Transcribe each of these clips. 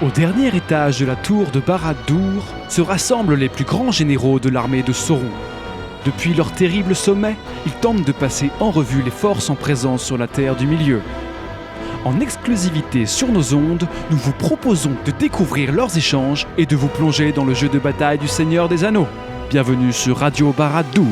Au dernier étage de la tour de Barad-dûr se rassemblent les plus grands généraux de l'armée de Sauron. Depuis leur terrible sommet, ils tentent de passer en revue les forces en présence sur la Terre du Milieu. En exclusivité sur nos ondes, nous vous proposons de découvrir leurs échanges et de vous plonger dans le jeu de bataille du Seigneur des Anneaux. Bienvenue sur Radio Barad-dûr.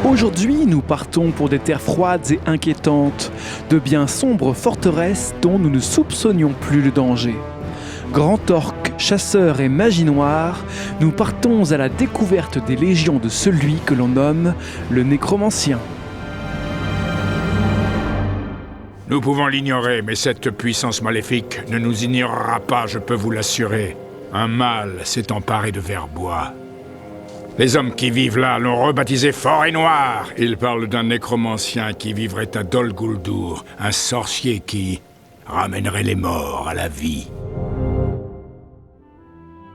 Aujourd'hui, nous partons pour des terres froides et inquiétantes, de bien sombres forteresses dont nous ne soupçonnions plus le danger. Grand orc, chasseur et magie noire, nous partons à la découverte des légions de celui que l'on nomme le nécromancien. Nous pouvons l'ignorer, mais cette puissance maléfique ne nous ignorera pas, je peux vous l'assurer. Un mal s'est emparé de Verbois. Les hommes qui vivent là l'ont rebaptisé Forêt Noire. Ils parlent d'un nécromancien qui vivrait à Dol Guldur, un sorcier qui ramènerait les morts à la vie.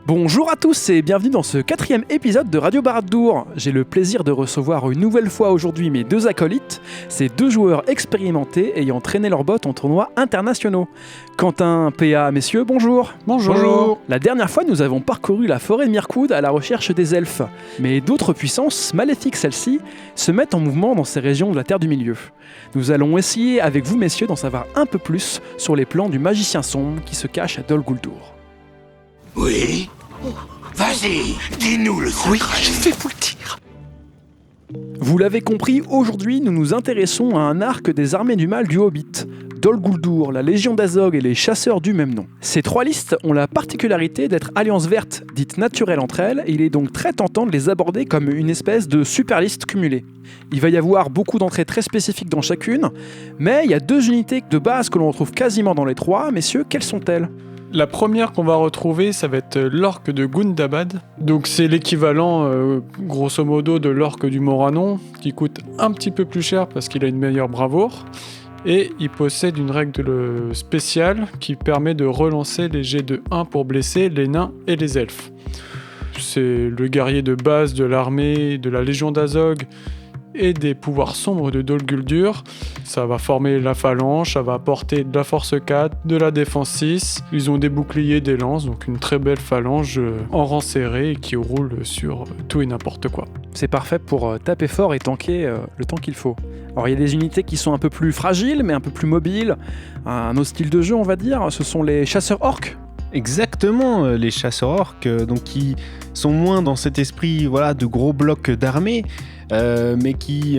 Bonjour à tous et bienvenue dans ce 4e épisode de Radio Barad-dûr. J'ai le plaisir de recevoir une nouvelle fois aujourd'hui mes deux acolytes, ces deux joueurs expérimentés ayant traîné leurs bottes en tournois internationaux. Quentin, PA, messieurs, bonjour. Bonjour. La dernière fois, nous avons parcouru la forêt de Mirkwood à la recherche des elfes. Mais d'autres puissances, maléfiques celles-ci, se mettent en mouvement dans ces régions de la Terre du Milieu. Nous allons essayer avec vous, messieurs, d'en savoir un peu plus sur les plans du magicien sombre qui se cache à Dol Guldur. Oui. Vas-y, dis-nous le secret. Oui, je vais vous le dire. Vous l'avez compris, aujourd'hui nous nous intéressons à un arc des armées du mal du Hobbit, Dol Guldur, la Légion d'Azog et les chasseurs du même nom. Ces trois listes ont la particularité d'être alliances vertes, dites naturelles entre elles, et il est donc très tentant de les aborder comme une espèce de super liste cumulée. Il va y avoir beaucoup d'entrées très spécifiques dans chacune, mais il y a deux unités de base que l'on retrouve quasiment dans les trois. Messieurs, quelles sont-elles ? La première qu'on va retrouver, ça va être l'orque de Gundabad. Donc c'est l'équivalent, grosso modo, de l'orque du Moranon, qui coûte un petit peu plus cher parce qu'il a une meilleure bravoure. Et il possède une règle spéciale qui permet de relancer les jets de 1 pour blesser les nains et les elfes. C'est le guerrier de base de l'armée de la Légion d'Azog et des pouvoirs sombres de Dol Guldur. Ça va former la phalange, ça va apporter de la force 4, de la défense 6. Ils ont des boucliers, des lances, donc une très belle phalange en rang serré et qui roule sur tout et n'importe quoi. C'est parfait pour taper fort et tanker le temps qu'il faut. Alors il y a des unités qui sont un peu plus fragiles, mais un peu plus mobiles. Un autre style de jeu, on va dire, ce sont les chasseurs orques. Exactement, les chasseurs orques, donc qui sont moins dans cet esprit de gros blocs d'armée, mais qui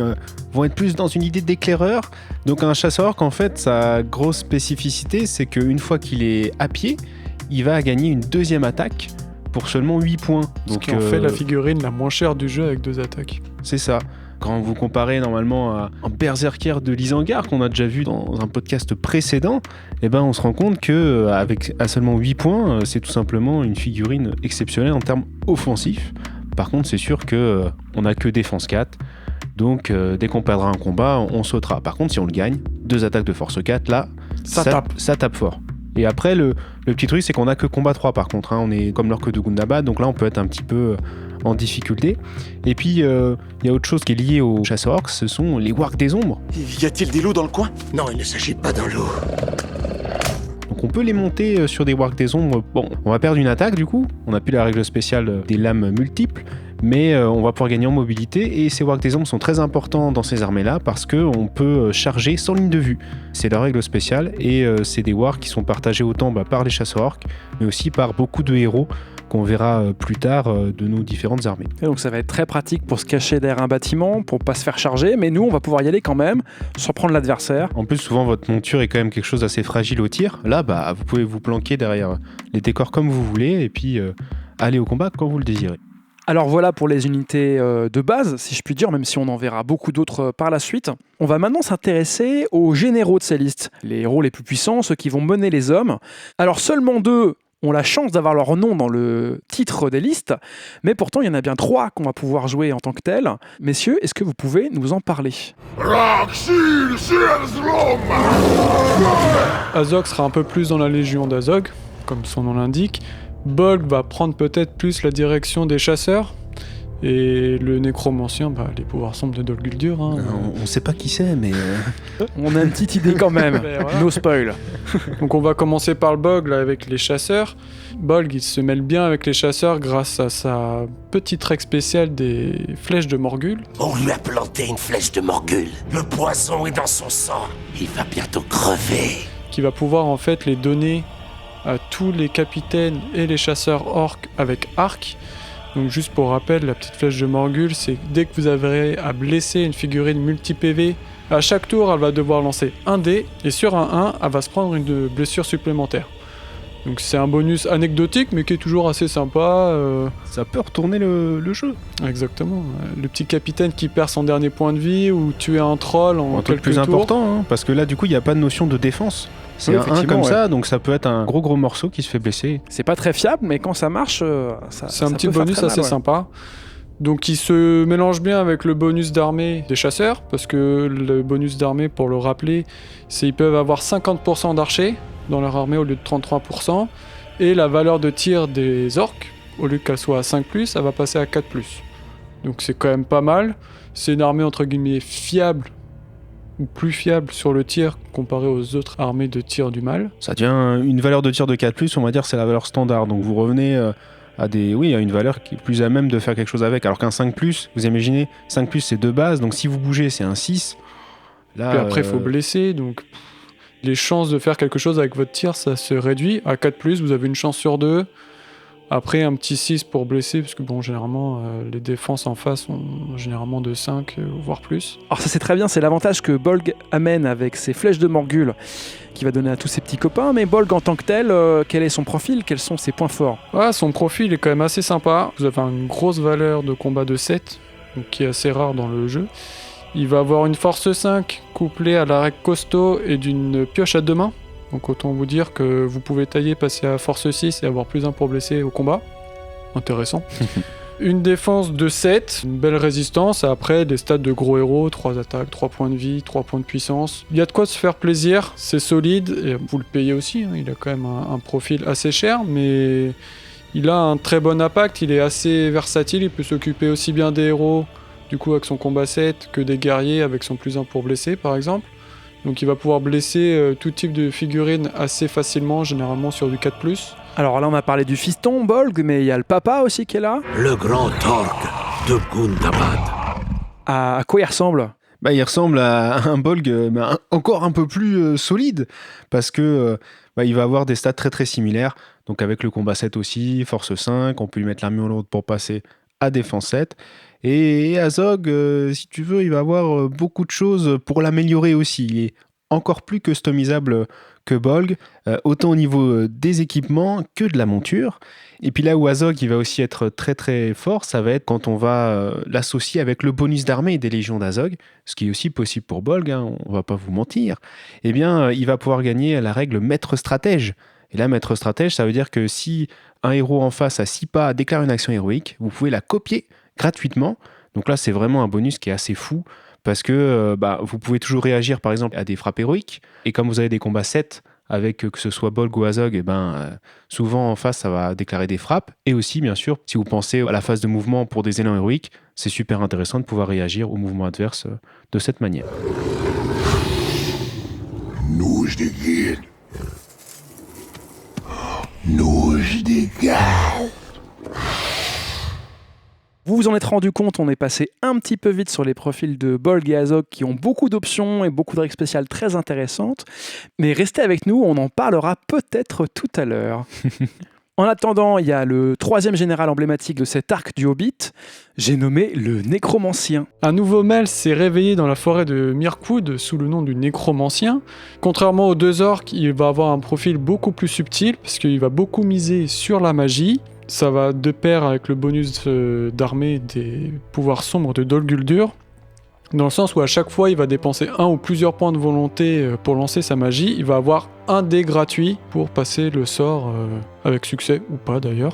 vont être plus dans une idée d'éclaireur. Donc un chasseur orc, en fait, sa grosse spécificité, c'est qu'une fois qu'il est à pied, il va gagner une deuxième attaque pour seulement 8 points. Ce qui en fait la figurine la moins chère du jeu avec 2 attaques. C'est ça. Quand vous comparez normalement à un berserker de Isengard qu'on a déjà vu dans un podcast précédent, on se rend compte qu'avec seulement 8 points, c'est tout simplement une figurine exceptionnelle en termes offensifs. Par contre, c'est sûr qu'on n'a que défense 4, donc dès qu'on perdra un combat, on sautera. Par contre, si on le gagne, 2 attaques de force 4, là, ça tape fort. Et après, le petit truc, c'est qu'on n'a que combat 3 par contre. On est comme l'orque de Gundabad, donc là, on peut être un petit peu en difficulté. Et puis, il y a autre chose qui est liée aux chasseurs orques, ce sont les wargs des ombres. Y a-t-il des loups dans le coin? Non, il ne s'agit pas d'un loup. Donc on peut les monter sur des wargs des ombres. Bon, on va perdre une attaque du coup. On n'a plus la règle spéciale des lames multiples. Mais on va pouvoir gagner en mobilité. Et ces wargs des ombres sont très importants dans ces armées-là parce qu'on peut charger sans ligne de vue. C'est la règle spéciale. Et c'est des wargs qui sont partagés autant par les chasseurs orques, mais aussi par beaucoup de héros qu'on verra plus tard de nos différentes armées. Et donc ça va être très pratique pour se cacher derrière un bâtiment, pour pas se faire charger, mais nous on va pouvoir y aller quand même, surprendre l'adversaire. En plus souvent votre monture est quand même quelque chose d'assez fragile au tir. Là vous pouvez vous planquer derrière les décors comme vous voulez et puis aller au combat quand vous le désirez. Alors voilà pour les unités de base, si je puis dire, même si on en verra beaucoup d'autres par la suite. On va maintenant s'intéresser aux généraux de ces listes, les héros les plus puissants, ceux qui vont mener les hommes. Alors seulement 2 ont la chance d'avoir leur nom dans le titre des listes, mais pourtant il y en a bien 3 qu'on va pouvoir jouer en tant que tels. Messieurs, est-ce que vous pouvez nous en parler ? Azog sera un peu plus dans la Légion d'Azog, comme son nom l'indique. Bolg va prendre peut-être plus la direction des chasseurs, Et le nécromancien, les pouvoirs sombres de Dol Guldur. Hein. On sait pas qui c'est, mais... On a une petite idée quand même. Ben voilà. No spoil. Donc on va commencer par le Bolg là, avec les chasseurs. Bolg, il se mêle bien avec les chasseurs grâce à sa petite règle spéciale des flèches de Morgul. On lui a planté une flèche de Morgul. Le poison est dans son sang. Il va bientôt crever. Qui va pouvoir en fait les donner à tous les capitaines et les chasseurs orques avec arc. Donc juste pour rappel, la petite flèche de Morgul, c'est dès que vous avez à blesser une figurine multi-PV, à chaque tour, elle va devoir lancer un dé, et sur un 1, elle va se prendre une blessure supplémentaire. Donc c'est un bonus anecdotique, mais qui est toujours assez sympa. Ça peut retourner le jeu. Exactement. Le petit capitaine qui perd son dernier point de vie, ou tuer un troll en Un truc quelques plus tours. important, hein, parce que là, du coup, il n'y a pas de notion de défense. C'est Oui, un 1 effectivement, comme ouais. ça, donc ça peut être un gros morceau qui se fait blesser. C'est pas très fiable, mais quand ça marche, C'est un petit bonus assez sympa. Donc il se mélange bien avec le bonus d'armée des chasseurs, parce que le bonus d'armée, pour le rappeler, c'est qu'ils peuvent avoir 50% d'archers dans leur armée au lieu de 33%, et la valeur de tir des orques, au lieu qu'elle soit à 5+, elle va passer à 4+. Donc c'est quand même pas mal. C'est une armée entre guillemets fiable, ou plus fiable sur le tir comparé aux autres armées de tir du mal. Ça devient une valeur de tir de 4+, on va dire c'est la valeur standard. Donc vous revenez à une valeur qui est plus à même de faire quelque chose avec. Alors qu'un 5+, vous imaginez, 5+, c'est 2 bases, donc si vous bougez, c'est un 6. Là, Puis après, il faut blesser, donc les chances de faire quelque chose avec votre tir, ça se réduit. À 4+, vous avez une chance sur 2. Après, un petit 6 pour blesser, parce que généralement, les défenses en face sont généralement de 5, voire plus. Alors ça c'est très bien, c'est l'avantage que Bolg amène avec ses flèches de Morgul qui va donner à tous ses petits copains, mais Bolg en tant que tel, quel est son profil, quels sont ses points forts? Ouais, son profil est quand même assez sympa. Vous avez une grosse valeur de combat de 7, donc qui est assez rare dans le jeu. Il va avoir une force 5 couplée à la règle costaud et d'une pioche à 2 mains. Donc autant vous dire que vous pouvez tailler, passer à force 6 et avoir plus 1 pour blesser au combat. Intéressant. Une défense de 7, une belle résistance, et après des stats de gros héros, 3 attaques, 3 points de vie, 3 points de puissance. Il y a de quoi se faire plaisir, c'est solide, et vous le payez aussi, hein. Il a quand même un profil assez cher, mais il a un très bon impact, il est assez versatile, il peut s'occuper aussi bien des héros, du coup avec son combat 7, que des guerriers avec son plus 1 pour blesser par exemple. Donc il va pouvoir blesser tout type de figurines assez facilement, généralement sur du 4+. Alors là on a parlé du fiston Bolg, mais il y a le papa aussi qui est là. Le grand orque de Gundabad. À quoi il ressemble? Il ressemble à un Bolg encore un peu plus solide, parce que il va avoir des stats très très similaires, donc avec le combat 7 aussi, force 5, on peut lui mettre l'armure en l'autre pour passer à défense 7. Et Azog, si tu veux, il va avoir beaucoup de choses pour l'améliorer aussi. Il est encore plus customisable que Bolg, autant au niveau des équipements que de la monture. Et puis là où Azog il va aussi être très très fort, ça va être quand on va l'associer avec le bonus d'armée des légions d'Azog, ce qui est aussi possible pour Bolg, hein, on va pas vous mentir. Eh bien, il va pouvoir gagner la règle maître stratège. Et là, maître stratège, ça veut dire que si un héros en face à 6 pas déclare une action héroïque, vous pouvez la copier gratuitement. Donc là, c'est vraiment un bonus qui est assez fou, parce que vous pouvez toujours réagir par exemple à des frappes héroïques, et comme vous avez des combats 7 avec que ce soit Bolg ou Azog, souvent en face ça va déclarer des frappes, et aussi bien sûr si vous pensez à la phase de mouvement pour des élans héroïques, c'est super intéressant de pouvoir réagir au mouvement adverse de cette manière. Nous des guides. Nous des gars. Vous vous en êtes rendu compte, on est passé un petit peu vite sur les profils de Bolg et Azog qui ont beaucoup d'options et beaucoup de règles spéciales très intéressantes. Mais restez avec nous, on en parlera peut-être tout à l'heure. En attendant, il y a le 3e général emblématique de cet arc du Hobbit, j'ai nommé le Nécromancien. Un nouveau mâle s'est réveillé dans la forêt de Mirkwood sous le nom du Nécromancien. Contrairement aux 2 orques, il va avoir un profil beaucoup plus subtil parce qu'il va beaucoup miser sur la magie. Ça va de pair avec le bonus d'armée des pouvoirs sombres de Dol Guldur, dans le sens où à chaque fois il va dépenser 1 ou plusieurs points de volonté pour lancer sa magie. Il va avoir un dé gratuit pour passer le sort avec succès, ou pas d'ailleurs.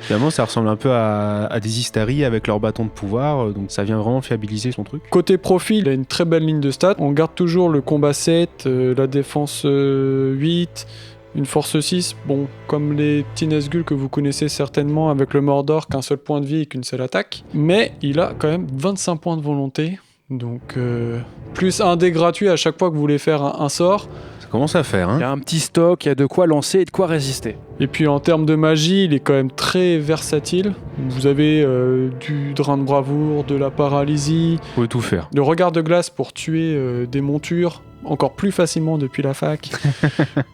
Finalement, ça ressemble un peu à des Istari avec leur bâton de pouvoir, donc ça vient vraiment fiabiliser son truc. Côté profil, il a une très belle ligne de stats. On garde toujours le combat 7, la défense 8, Une force 6, bon, comme les petits Nazgûl que vous connaissez certainement avec le Mordor, qu'un seul point de vie et qu'une seule attaque. Mais il a quand même 25 points de volonté, donc plus un dé gratuit à chaque fois que vous voulez faire un sort. Ça commence à faire, Il y hein. a un petit stock, il y a de quoi lancer et de quoi résister. Et puis en termes de magie, il est quand même très versatile. Vous avez du drain de bravoure, de la paralysie, Vous pouvez tout faire. le regard de glace pour tuer des montures encore plus facilement depuis la fac,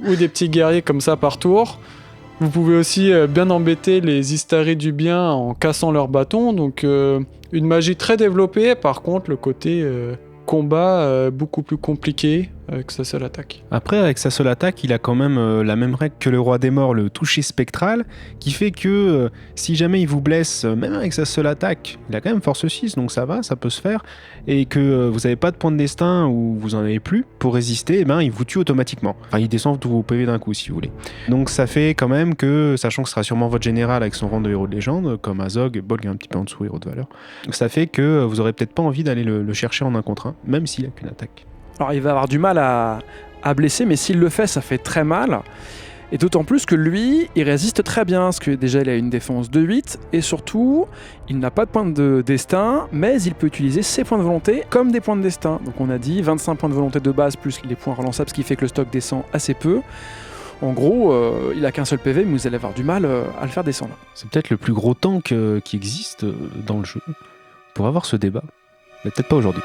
ou des petits guerriers comme ça par tour. Vous pouvez aussi bien embêter les Istari du bien en cassant leurs bâtons, donc une magie très développée. Par contre, le côté combat beaucoup plus compliqué avec sa seule attaque. Après, avec sa seule attaque, il a quand même la même règle que le roi des morts, le toucher spectral, qui fait que si jamais il vous blesse, même avec sa seule attaque, il a quand même force 6, donc ça va, ça peut se faire, et que vous n'avez pas de point de destin ou vous en avez plus pour résister, eh ben, il vous tue automatiquement. Enfin, il descend tous vos PV d'un coup, si vous voulez. Donc ça fait quand même que, sachant que ce sera sûrement votre général avec son rang de héros de légende, comme Azog, Bolg est un petit peu en dessous héros de valeur, ça fait que vous aurez peut-être pas envie d'aller le chercher en 1 contre 1, même s'il a qu'une attaque. Alors il va avoir du mal à blesser, mais s'il le fait, ça fait très mal. Et d'autant plus que lui, il résiste très bien, parce que déjà il a une défense de 8, et surtout, il n'a pas de point de destin, mais il peut utiliser ses points de volonté comme des points de destin. Donc on a dit 25 points de volonté de base, plus les points relançables, ce qui fait que le stock descend assez peu. En gros, il a qu'un seul PV, mais vous allez avoir du mal à le faire descendre. C'est peut-être le plus gros tank qui existe dans le jeu. Pour avoir ce débat, mais peut-être pas aujourd'hui.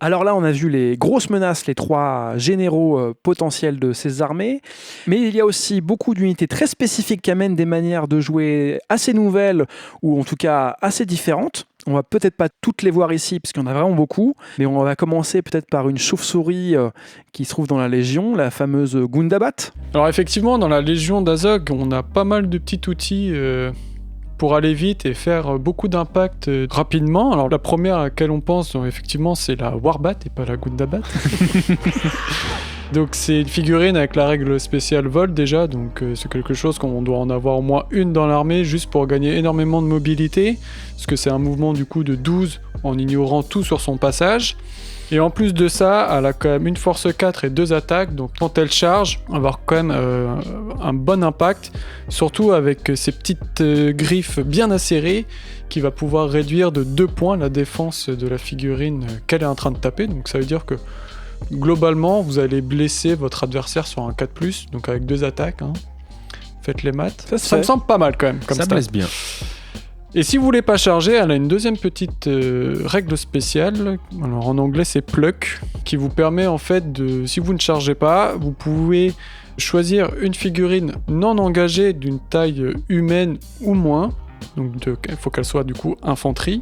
Alors là, on a vu les grosses menaces, les 3 généraux potentiels de ces armées, mais il y a aussi beaucoup d'unités très spécifiques qui amènent des manières de jouer assez nouvelles, ou en tout cas assez différentes. On va peut-être pas toutes les voir ici, parce qu'il y en a vraiment beaucoup, mais on va commencer peut-être par une chauve-souris qui se trouve dans la Légion, la fameuse Gundabat. Alors effectivement, dans la Légion d'Azog, on a pas mal de petits outils pour aller vite et faire beaucoup d'impact rapidement. Alors la première à laquelle on pense, effectivement, c'est la Warbat et pas la Gundabat. Donc c'est une figurine avec la règle spéciale vol déjà, donc c'est quelque chose qu'on doit en avoir au moins une dans l'armée juste pour gagner énormément de mobilité, parce que c'est un mouvement du coup de 12 en ignorant tout sur son passage. Et en plus de ça, elle a quand même une force 4 et 2 attaques, donc quand elle charge, elle va avoir quand même un bon impact, surtout avec ses petites griffes bien acérées, qui va pouvoir réduire de 2 points la défense de la figurine qu'elle est en train de taper, donc ça veut dire que globalement, vous allez blesser votre adversaire sur un 4+, donc avec 2 attaques. Hein. Faites les maths. Ça me semble pas mal quand même. Comme ça stat. blesse bien. Et si vous voulez pas charger, elle a une deuxième petite règle spéciale. Alors en anglais, c'est pluck, qui vous permet en fait de, si vous ne chargez pas, vous pouvez choisir une figurine non engagée d'une taille humaine ou moins. Donc il faut qu'elle soit du coup infanterie.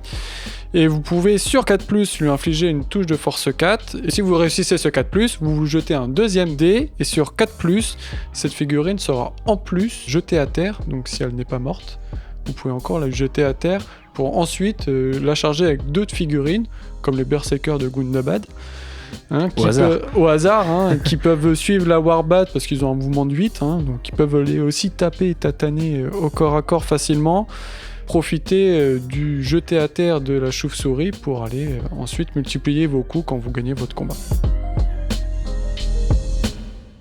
Et vous pouvez sur 4+, lui infliger une touche de force 4. Et si vous réussissez ce 4+, vous vous jetez un deuxième dé. Et sur 4+, cette figurine sera en plus jetée à terre. Donc si elle n'est pas morte, vous pouvez encore la jeter à terre pour ensuite la charger avec d'autres figurines, comme les Berserkers de Gundabad. Hein, au hasard, hein, qui peuvent suivre la Warbat parce qu'ils ont un mouvement de 8, hein, donc ils peuvent aller aussi taper et tataner au corps à corps facilement, profiter du jeté à terre de la chauve-souris pour aller ensuite multiplier vos coups quand vous gagnez votre combat.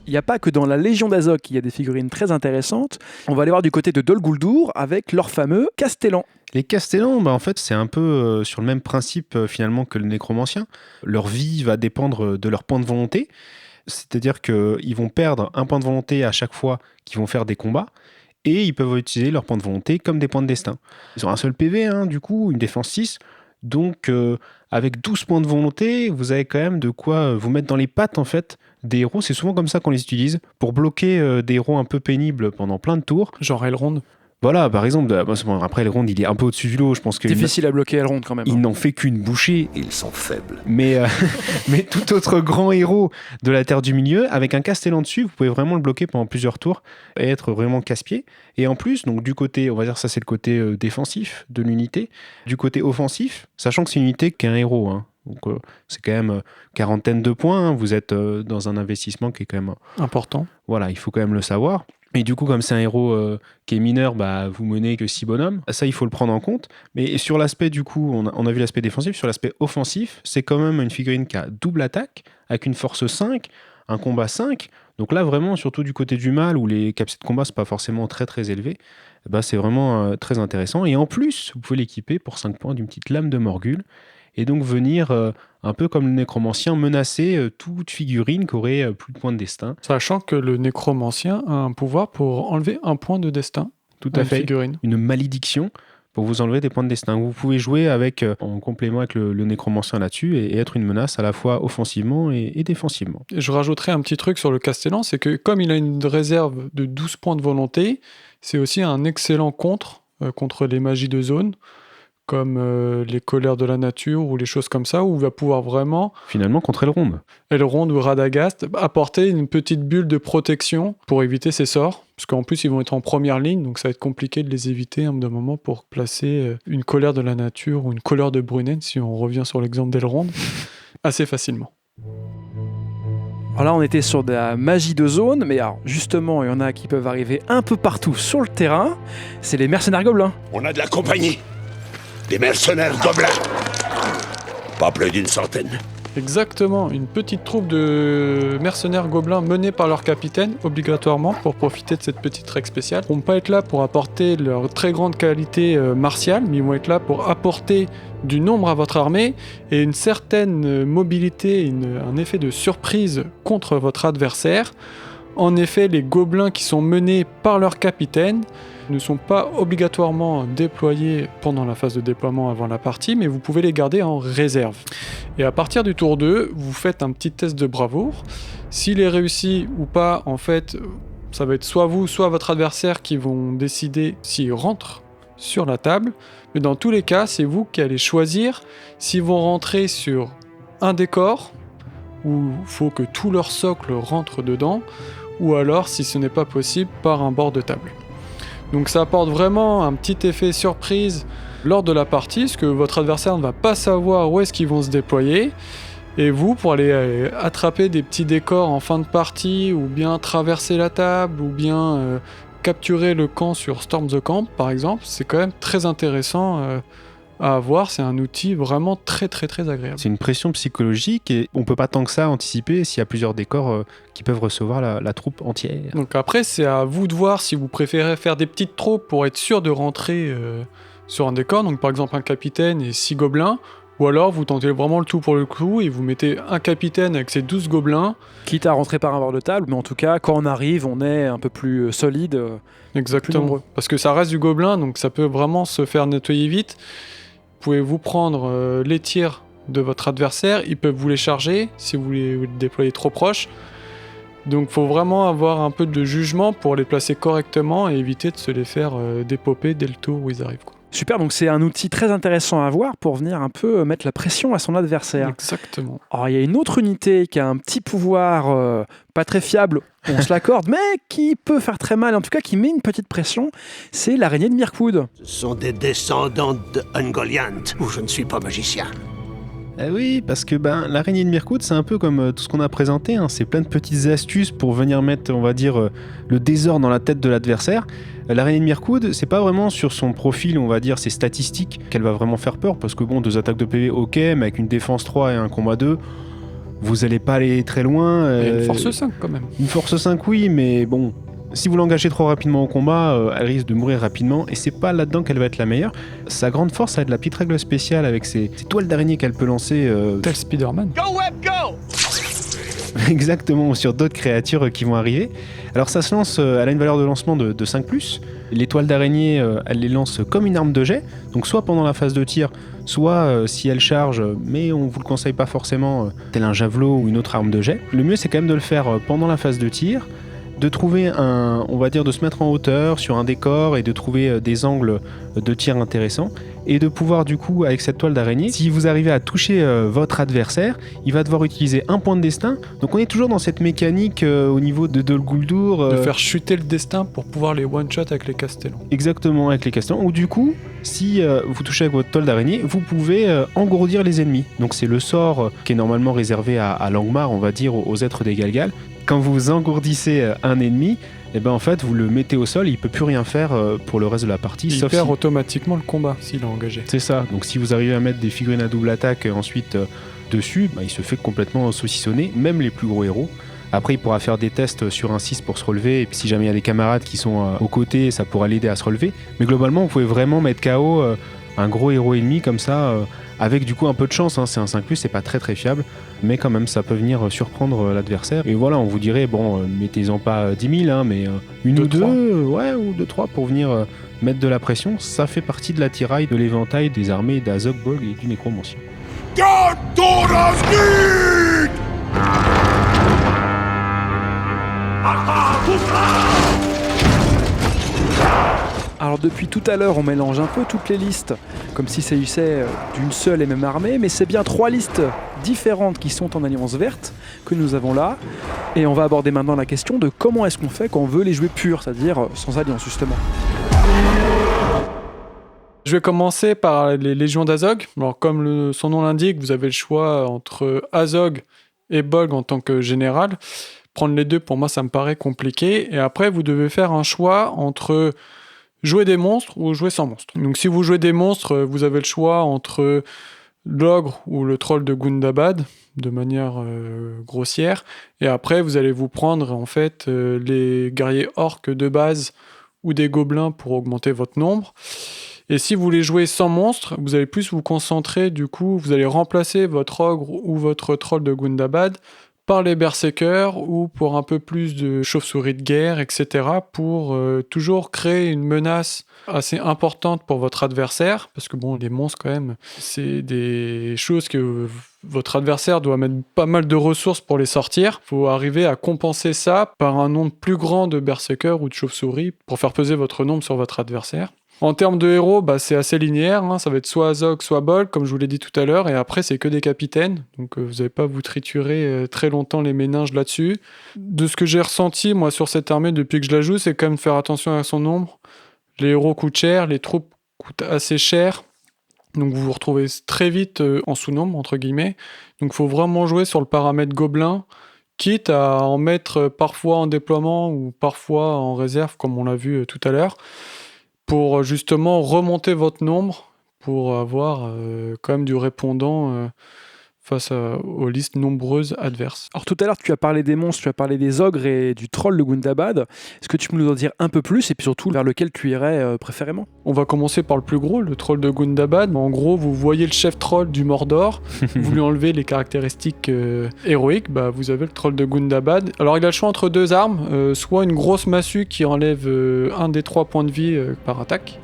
Il n'y a pas que dans la Légion d'Azog qu'il y a des figurines très intéressantes. On va aller voir du côté de Dol Guldur avec leur fameux Castellan. Les Castellans, en fait, c'est un peu sur le même principe finalement que le Nécromancien. Leur vie va dépendre de leur point de volonté. C'est-à-dire qu'ils vont perdre un point de volonté à chaque fois qu'ils vont faire des combats. Et ils peuvent utiliser leur point de volonté comme des points de destin. Ils ont un seul PV, hein, du coup, une défense 6. Donc, avec 12 points de volonté, vous avez quand même de quoi vous mettre dans les pattes, en fait, des héros. C'est souvent comme ça qu'on les utilise, pour bloquer des héros un peu pénibles pendant plein de tours. Genre Elrond. Voilà, par exemple, après Elrond, il est un peu au-dessus du lot, je pense que... Difficile à bloquer Elrond quand même. Il n'en fait qu'une bouchée. Ils sont faibles. Mais tout autre grand héros de la Terre du Milieu, avec un Castellan dessus, vous pouvez vraiment le bloquer pendant plusieurs tours et être vraiment casse-pied. Et en plus, donc du côté, on va dire ça c'est le côté défensif de l'unité. Du côté offensif, sachant que c'est une unité qui est un héros, hein. Donc c'est quand même quarantaine de points, hein. Vous êtes dans un investissement qui est quand même... important. Voilà, il faut quand même le savoir. Et du coup, comme c'est un héros qui est mineur, bah, vous menez que 6 bonhommes. Ça, il faut le prendre en compte. Mais sur l'aspect, du coup, on a vu l'aspect défensif. Sur l'aspect offensif, c'est quand même une figurine qui a double attaque, avec une force 5, un combat 5. Donc là, vraiment, surtout du côté du mal, où les capacités de combat, c'est pas forcément très très élevé, bah, c'est vraiment très intéressant. Et en plus, vous pouvez l'équiper pour 5 points d'une petite lame de Morgul. Et donc venir, un peu comme le nécromancien, menacer toute figurine qui aurait plus de points de destin. Sachant que le nécromancien a un pouvoir pour enlever un point de destin Tout à à une fait. figurine. Une malédiction pour vous enlever des points de destin. Vous pouvez jouer avec, en complément avec le nécromancien là-dessus et être une menace à la fois offensivement et défensivement. Et je rajouterai un petit truc sur le Castellan, c'est que comme il a une réserve de 12 points de volonté, c'est aussi un excellent contre les magies de zone, comme les colères de la nature ou les choses comme ça, où il va pouvoir vraiment, Finalement, contre Elrond. Elrond ou Radagast, apporter une petite bulle de protection pour éviter ces sorts, parce qu'en plus ils vont être en première ligne, donc ça va être compliqué de les éviter à un moment pour placer une colère de la nature ou une colère de Brunnen, si on revient sur l'exemple d'Elrond, assez facilement. Alors là, on était sur de la magie de zone, mais alors justement, il y en a qui peuvent arriver un peu partout sur le terrain. C'est les mercenaires gobelins. On a de la compagnie. Des mercenaires gobelins. Pas plus d'une centaine. Exactement, une petite troupe de mercenaires gobelins menés par leur capitaine, obligatoirement, pour profiter de cette petite règle spéciale. Ils vont pas être là pour apporter leur très grande qualité martiale, mais ils vont être là pour apporter du nombre à votre armée et une certaine mobilité, un effet de surprise contre votre adversaire. En effet, les gobelins qui sont menés par leur capitaine ne sont pas obligatoirement déployés pendant la phase de déploiement avant la partie, mais vous pouvez les garder en réserve. Et à partir du tour 2, vous faites un petit test de bravoure. S'il est réussi ou pas, en fait, ça va être soit vous, soit votre adversaire qui vont décider s'il rentre sur la table. Mais dans tous les cas, c'est vous qui allez choisir s'ils vont rentrer sur un décor, où il faut que tout leur socle rentre dedans, ou alors, si ce n'est pas possible, par un bord de table. Donc ça apporte vraiment un petit effet surprise lors de la partie, parce que votre adversaire ne va pas savoir où est-ce qu'ils vont se déployer, et vous, pour aller attraper des petits décors en fin de partie, ou bien traverser la table, ou bien capturer le camp sur Storm the Camp, par exemple, c'est quand même très intéressant à avoir, c'est un outil vraiment très très très agréable. C'est une pression psychologique et on peut pas tant que ça anticiper s'il y a plusieurs décors qui peuvent recevoir la troupe entière. Donc après, c'est à vous de voir si vous préférez faire des petites troupes pour être sûr de rentrer sur un décor, donc par exemple un capitaine et 6 gobelins, ou alors vous tentez vraiment le tout pour le coup et vous mettez un capitaine avec ses 12 gobelins. Quitte à rentrer par un bord de table, mais en tout cas, quand on arrive, on est un peu plus solide. Plus Exactement. nombreux. Parce que ça reste du gobelin, donc ça peut vraiment se faire nettoyer vite. Pouvez-vous prendre les tirs de votre adversaire, ils peuvent vous les charger si vous les déployez trop proche. Donc faut vraiment avoir un peu de jugement pour les placer correctement et éviter de se les faire dépoper dès le tour où ils arrivent, quoi. Super, donc c'est un outil très intéressant à avoir pour venir un peu mettre la pression à son adversaire. Exactement. Alors il y a une autre unité qui a un petit pouvoir pas très fiable, on se l'accorde, mais qui peut faire très mal, en tout cas qui met une petite pression, c'est l'araignée de Mirkwood. Ce sont des descendants de Ungoliant, où je ne suis pas magicien. Oui, parce que l'araignée de Mirkwood, c'est un peu comme tout ce qu'on a présenté, hein. C'est plein de petites astuces pour venir mettre, on va dire, le désordre dans la tête de l'adversaire. L'araignée de Mirkwood, c'est pas vraiment sur son profil, on va dire, ses statistiques qu'elle va vraiment faire peur, parce que 2 attaques de PV, ok, mais avec une défense 3 et un combat 2, vous allez pas aller très loin. Et une force 5 quand même. Une force 5, oui, mais bon, si vous l'engagez trop rapidement au combat, elle risque de mourir rapidement, et c'est pas là-dedans qu'elle va être la meilleure. Sa grande force, ça va être la petite règle spéciale avec ses toiles d'araignée qu'elle peut lancer. Tel Spider-Man. Go Web, go! Exactement, sur d'autres créatures qui vont arriver. Alors ça se lance, elle a une valeur de lancement de 5+. Les toiles d'araignée, elle les lance comme une arme de jet, donc soit pendant la phase de tir, soit si elle charge, mais on vous le conseille pas forcément, tel un javelot ou une autre arme de jet. Le mieux c'est quand même de le faire pendant la phase de tir, de trouver on va dire de se mettre en hauteur sur un décor et de trouver des angles de tir intéressants et de pouvoir du coup avec cette toile d'araignée, si vous arrivez à toucher votre adversaire, il va devoir utiliser un point de destin. Donc on est toujours dans cette mécanique au niveau de Dol Guldur. De faire chuter le destin pour pouvoir les one-shot avec les castellans. Exactement, avec les castellans. Ou du coup, si vous touchez avec votre toile d'araignée, vous pouvez engourdir les ennemis. Donc c'est le sort qui est normalement réservé à Langmar, on va dire, aux êtres des Galgal. Quand vous engourdissez un ennemi, et ben en fait vous le mettez au sol, il peut plus rien faire pour le reste de la partie. Il sauf perd si... automatiquement le combat s'il est engagé. C'est ça, donc si vous arrivez à mettre des figurines à double attaque ensuite dessus, il se fait complètement saucissonner, même les plus gros héros. Après, il pourra faire des tests sur un 6 pour se relever, et puis si jamais il y a des camarades qui sont aux côtés, ça pourra l'aider à se relever. Mais globalement, vous pouvez vraiment mettre KO un gros héros ennemi comme ça, avec du coup un peu de chance, hein. C'est un 5+, c'est pas très très fiable, mais quand même ça peut venir surprendre l'adversaire. Et voilà, on vous dirait, bon, mettez-en pas 10 000, hein, mais une ou deux, ou deux, trois pour venir mettre de la pression. Ça fait partie de l'attirail de l'éventail des armées d'Azog, Bolg et du Nécromancien. Alors depuis tout à l'heure, on mélange un peu toutes les listes, comme s'il s'agissait d'une seule et même armée, mais c'est bien 3 listes différentes qui sont en alliance verte que nous avons là. Et on va aborder maintenant la question de comment est-ce qu'on fait quand on veut les jouer purs, c'est-à-dire sans alliance justement. Je vais commencer par les légions d'Azog. Alors comme son nom l'indique, vous avez le choix entre Azog et Bolg en tant que général. Prendre les deux, pour moi, ça me paraît compliqué. Et après, vous devez faire un choix entre jouer des monstres ou jouer sans monstres. Donc si vous jouez des monstres, vous avez le choix entre l'ogre ou le troll de Gundabad, de manière grossière. Et après, vous allez vous prendre en fait les guerriers orques de base ou des gobelins pour augmenter votre nombre. Et si vous voulez jouer sans monstres, vous allez plus vous concentrer, du coup, vous allez remplacer votre ogre ou votre troll de Gundabad par les berserkers ou pour un peu plus de chauve-souris de guerre, etc. pour toujours créer une menace assez importante pour votre adversaire, parce que bon, les monstres quand même, c'est des choses que votre adversaire doit mettre pas mal de ressources pour les sortir. Il faut arriver à compenser ça par un nombre plus grand de berserkers ou de chauve-souris pour faire peser votre nombre sur votre adversaire. En termes de héros, c'est assez linéaire, hein. Ça va être soit Azog, soit Bolg, comme je vous l'ai dit tout à l'heure, et après c'est que des capitaines, donc vous n'allez pas vous triturer très longtemps les méninges là-dessus. De ce que j'ai ressenti, moi, sur cette armée depuis que je la joue, c'est quand même de faire attention à son nombre. Les héros coûtent cher, les troupes coûtent assez cher, donc vous vous retrouvez très vite en sous-nombre, entre guillemets. Donc il faut vraiment jouer sur le paramètre gobelin, quitte à en mettre parfois en déploiement ou parfois en réserve, comme on l'a vu tout à l'heure, pour justement remonter votre nombre, pour avoir quand même du répondant face aux listes nombreuses adverses. Alors tout à l'heure, tu as parlé des monstres, tu as parlé des ogres et du troll de Gundabad. Est-ce que tu peux nous en dire un peu plus et puis surtout vers lequel tu irais préférément ? On va commencer par le plus gros, le troll de Gundabad. En gros, vous voyez le chef troll du Mordor, vous lui enlevez les caractéristiques héroïques, vous avez le troll de Gundabad. Alors il a le choix entre deux armes, soit une grosse massue qui enlève un des 3 points de vie par attaque,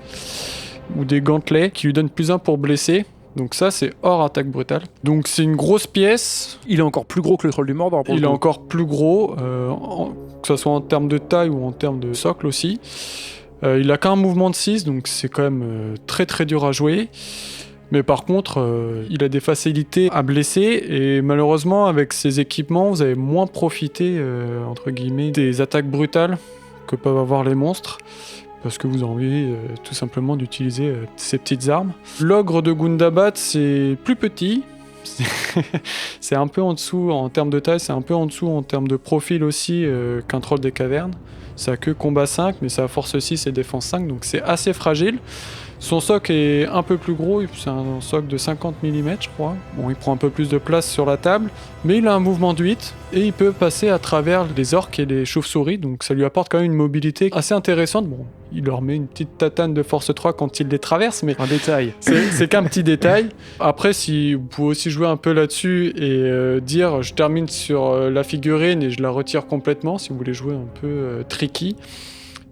ou des gantelets qui lui donnent +1 pour blesser. Donc ça, c'est hors attaque brutale. Donc c'est une grosse pièce. Il est encore plus gros que le troll du Mordor. Il est encore plus gros, que ce soit en termes de taille ou en termes de socle aussi. Il a qu'un mouvement de 6, donc c'est quand même très très dur à jouer. Mais par contre, il a des facilités à blesser. Et malheureusement, avec ses équipements, vous avez moins profité, entre guillemets, des attaques brutales que peuvent avoir les monstres. Parce que vous avez envie tout simplement d'utiliser ces petites armes. L'ogre de Gundabad, c'est plus petit. C'est un peu en dessous en termes de taille, c'est un peu en dessous en termes de profil aussi qu'un troll des cavernes. Ça a que combat 5, mais ça a force 6 et défense 5, donc c'est assez fragile. Son socle est un peu plus gros, c'est un socle de 50 mm je crois. Bon, il prend un peu plus de place sur la table, mais il a un mouvement de 8 et il peut passer à travers les orques et les chauves-souris, donc ça lui apporte quand même une mobilité assez intéressante. Bon, il leur met une petite tatane de force 3 quand il les traverse, mais un détail. C'est qu'un petit détail. Après, si vous pouvez aussi jouer un peu là-dessus et dire je termine sur la figurine et je la retire complètement, si vous voulez jouer un peu tricky.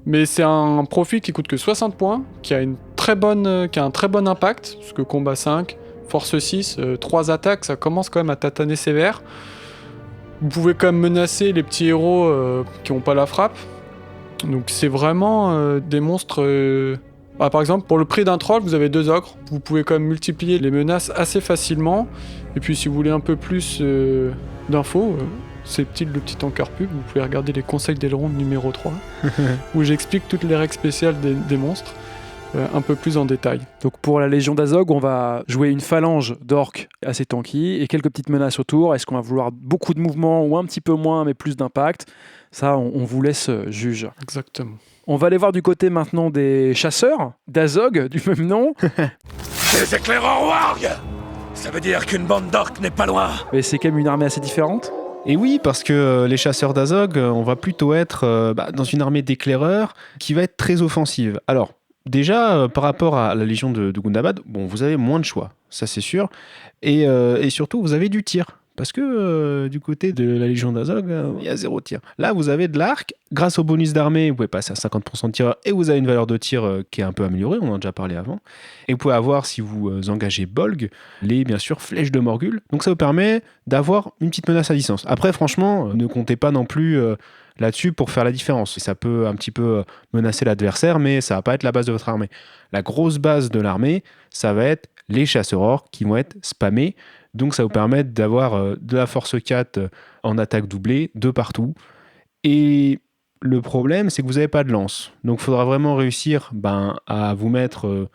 Mais c'est un profil qui coûte que 60 points, qui a un très bon impact, parce que combat 5, force 6, 3 attaques, ça commence quand même à tataner sévère. Vous pouvez quand même menacer les petits héros qui n'ont pas la frappe. Donc c'est vraiment des monstres... par exemple, pour le prix d'un troll, vous avez 2 ogres. Vous pouvez quand même multiplier les menaces assez facilement. Et puis si vous voulez un peu plus d'infos... c'est le petit encart pub, vous pouvez regarder les conseils d'Elrond numéro 3, où j'explique toutes les règles spéciales des monstres. un peu plus en détail. Donc pour la Légion d'Azog, on va jouer une phalange d'orques assez tanky et quelques petites menaces autour. Est-ce qu'on va vouloir beaucoup de mouvements ou un petit peu moins mais plus d'impact? Ça, on vous laisse juge. Exactement. On va aller voir du côté maintenant des chasseurs d'Azog, du même nom. Des éclaireurs warg! Ça veut dire qu'une bande d'orques n'est pas loin. Mais c'est quand même une armée assez différente. Et oui, parce que les chasseurs d'Azog, on va plutôt être dans une armée d'éclaireurs qui va être très offensive. Alors, déjà, par rapport à la Légion de Gundabad, bon, vous avez moins de choix, ça c'est sûr. Et surtout, vous avez du tir. Parce que du côté de la Légion d'Azog, il y a 0 tir. Là, vous avez de l'arc. Grâce au bonus d'armée, vous pouvez passer à 50% de tireur et vous avez une valeur de tir qui est un peu améliorée, on en a déjà parlé avant. Et vous pouvez avoir, si vous engagez Bolg, les, bien sûr, flèches de Morgul. Donc ça vous permet d'avoir une petite menace à distance. Après, franchement, ne comptez pas non plus là-dessus pour faire la différence. Ça peut un petit peu menacer l'adversaire, mais ça va pas être la base de votre armée. La grosse base de l'armée, ça va être les chasseurs orques qui vont être spammés. Donc ça vous permet d'avoir de la force 4 en attaque doublée de partout. Et le problème, c'est que vous n'avez pas de lance. Donc il faudra vraiment réussir à vous mettre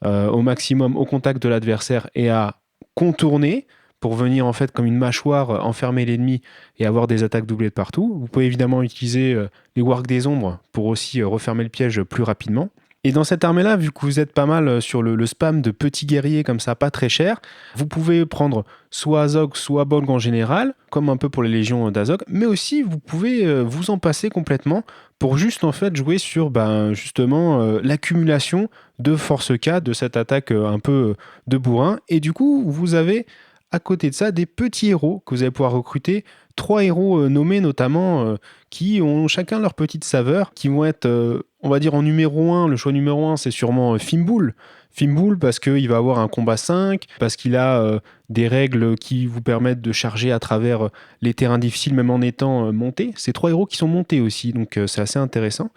au maximum au contact de l'adversaire et à contourner pour venir en fait comme une mâchoire enfermer l'ennemi et avoir des attaques doublées de partout. Vous pouvez évidemment utiliser les wargs des ombres pour aussi refermer le piège plus rapidement. Et dans cette armée-là, vu que vous êtes pas mal sur le spam de petits guerriers comme ça, pas très cher, vous pouvez prendre soit Azog, soit Bolg en général, comme un peu pour les légions d'Azog, mais aussi vous pouvez vous en passer complètement pour juste en fait jouer sur justement l'accumulation de force 4 de cette attaque un peu de bourrin. Et du coup, vous avez à côté de ça des petits héros que vous allez pouvoir recruter. 3 héros nommés notamment qui ont chacun leur petite saveur, qui vont être, on va dire en numéro 1, le choix numéro 1 c'est sûrement Fimbul. Fimbul parce qu'il va avoir un combat 5, parce qu'il a des règles qui vous permettent de charger à travers les terrains difficiles même en étant montés. C'est 3 héros qui sont montés aussi, donc c'est assez intéressant.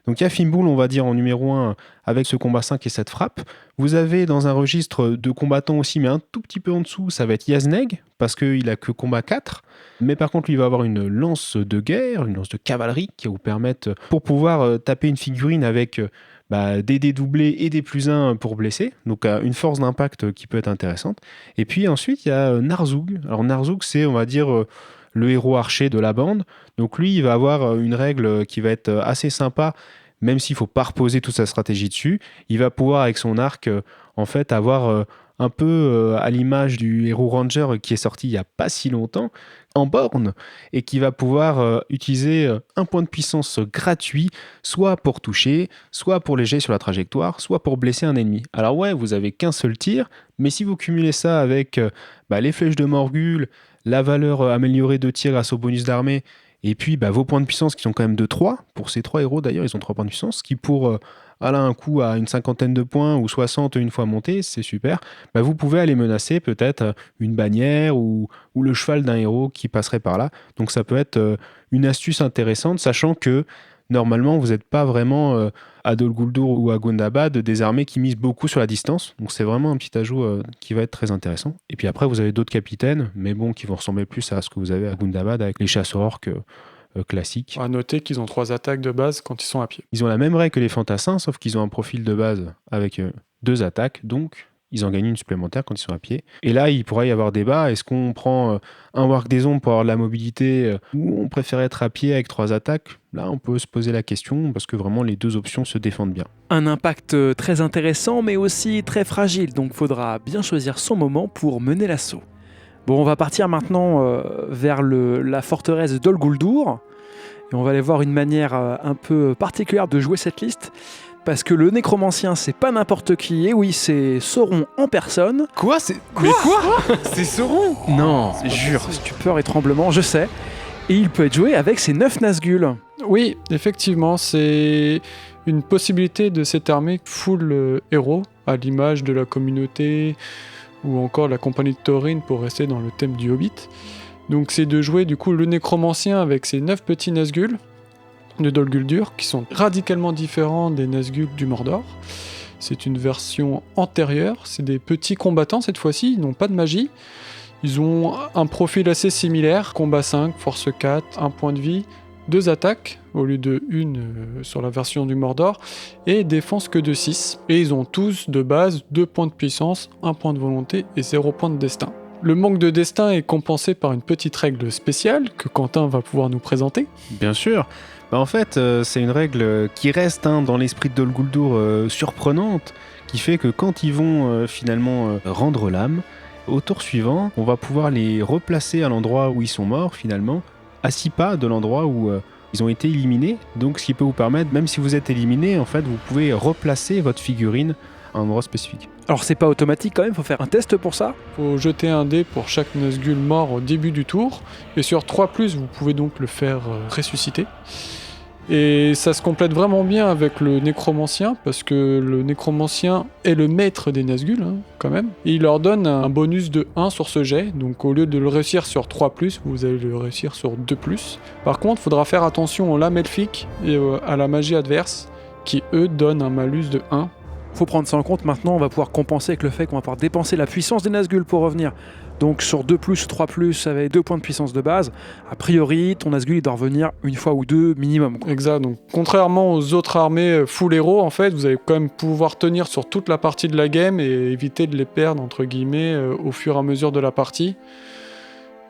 Donc il y a Fimbul, on va dire en numéro 1 avec ce combat 5 et cette frappe. Vous avez dans un registre de combattants aussi, mais un tout petit peu en dessous, ça va être Yazneg, parce qu'il a que combat 4. Mais par contre, lui, il va avoir une lance de guerre, une lance de cavalerie qui va vous permettre, pour pouvoir taper une figurine avec des dés doublés et des +1 pour blesser. Donc une force d'impact qui peut être intéressante. Et puis ensuite, il y a Narzoug. Alors Narzoug, c'est, on va dire, le héros archer de la bande. Donc lui, il va avoir une règle qui va être assez sympa, même s'il ne faut pas reposer toute sa stratégie dessus. Il va pouvoir, avec son arc, en fait, avoir un peu à l'image du héros ranger qui est sorti il n'y a pas si longtemps, en borne, et qui va pouvoir utiliser un point de puissance gratuit, soit pour toucher, soit pour les jets sur la trajectoire, soit pour blesser un ennemi. Alors ouais, vous avez qu'un seul tir, mais si vous cumulez ça avec les flèches de Morgul, la valeur améliorée de tir grâce au bonus d'armée, et puis vos points de puissance qui sont quand même de 3, pour ces 3 héros d'ailleurs, ils ont 3 points de puissance, qui pour un coup à une 50aine de points ou 60 une fois monté, c'est super, vous pouvez aller menacer peut-être une bannière ou le cheval d'un héros qui passerait par là. Donc ça peut être une astuce intéressante, sachant que normalement vous n'êtes pas vraiment à Dol Guldur ou à Gundabad des armées qui misent beaucoup sur la distance. Donc c'est vraiment un petit ajout qui va être très intéressant. Et puis après vous avez d'autres capitaines, mais bon, qui vont ressembler plus à ce que vous avez à Gundabad avec les chasseurs orques classiques. À noter qu'ils ont 3 attaques de base quand ils sont à pied. Ils ont la même règle que les fantassins, sauf qu'ils ont un profil de base avec 2 attaques, donc ils en gagnent une supplémentaire quand ils sont à pied. Et là, il pourrait y avoir débat. Est-ce qu'on prend un Warg des Ombres pour avoir de la mobilité ou on préfère être à pied avec 3 attaques? Là, on peut se poser la question parce que vraiment, les 2 options se défendent bien. Un impact très intéressant, mais aussi très fragile. Donc, il faudra bien choisir son moment pour mener l'assaut. Bon, on va partir maintenant vers la forteresse de Dol Guldur. Et on va aller voir une manière un peu particulière de jouer cette liste. Parce que le nécromancien, c'est pas n'importe qui. Et oui, c'est Sauron en personne. Quoi? Mais quoi? C'est Sauron? Non, jure. Stupeur et tremblement, je sais. Et il peut être joué avec ses 9 Nazgûl. Oui, effectivement, c'est une possibilité de cette armée full héros, à l'image de la communauté ou encore la compagnie de Thorin pour rester dans le thème du Hobbit. Donc c'est de jouer du coup le nécromancien avec ses 9 petits Nazgûl de Dol Guldur qui sont radicalement différents des Nazgûl du Mordor. C'est une version antérieure, c'est des petits combattants cette fois-ci, ils n'ont pas de magie. Ils ont un profil assez similaire, combat 5, force 4, 1 point de vie, 2 attaques au lieu de 1 sur la version du Mordor, et défense que de 6. Et ils ont tous de base 2 points de puissance, 1 point de volonté et 0 point de destin. Le manque de destin est compensé par une petite règle spéciale que Quentin va pouvoir nous présenter. Bien sûr. En fait, c'est une règle qui reste dans l'esprit de Dol Guldur surprenante, qui fait que quand ils vont finalement rendre l'âme, au tour suivant, on va pouvoir les replacer à l'endroit où ils sont morts finalement, à 6 pas de l'endroit où ils ont été éliminés. Donc ce qui peut vous permettre, même si vous êtes éliminé, en fait, vous pouvez replacer votre figurine à un endroit spécifique. Alors c'est pas automatique quand même, faut faire un test pour ça. Faut jeter un dé pour chaque Nazgûl mort au début du tour, et sur 3+, vous pouvez donc le faire ressusciter. Et ça se complète vraiment bien avec le nécromancien, parce que le nécromancien est le maître des Nazgûl, quand même. Et il leur donne un bonus de 1 sur ce jet, donc au lieu de le réussir sur 3+, vous allez le réussir sur 2+. Par contre, il faudra faire attention aux lames elfiques et à la magie adverse, qui eux donnent un malus de 1. Faut prendre ça en compte maintenant, on va pouvoir compenser avec le fait qu'on va pouvoir dépenser la puissance des Nazgûl pour revenir. Donc sur 2+, 3+, avec 2 points de puissance de base, a priori, ton Nazgûl il doit revenir 1 fois ou 2 minimum. Exact, donc contrairement aux autres armées full héros, en fait, vous allez quand même pouvoir tenir sur toute la partie de la game et éviter de les perdre, entre guillemets, au fur et à mesure de la partie.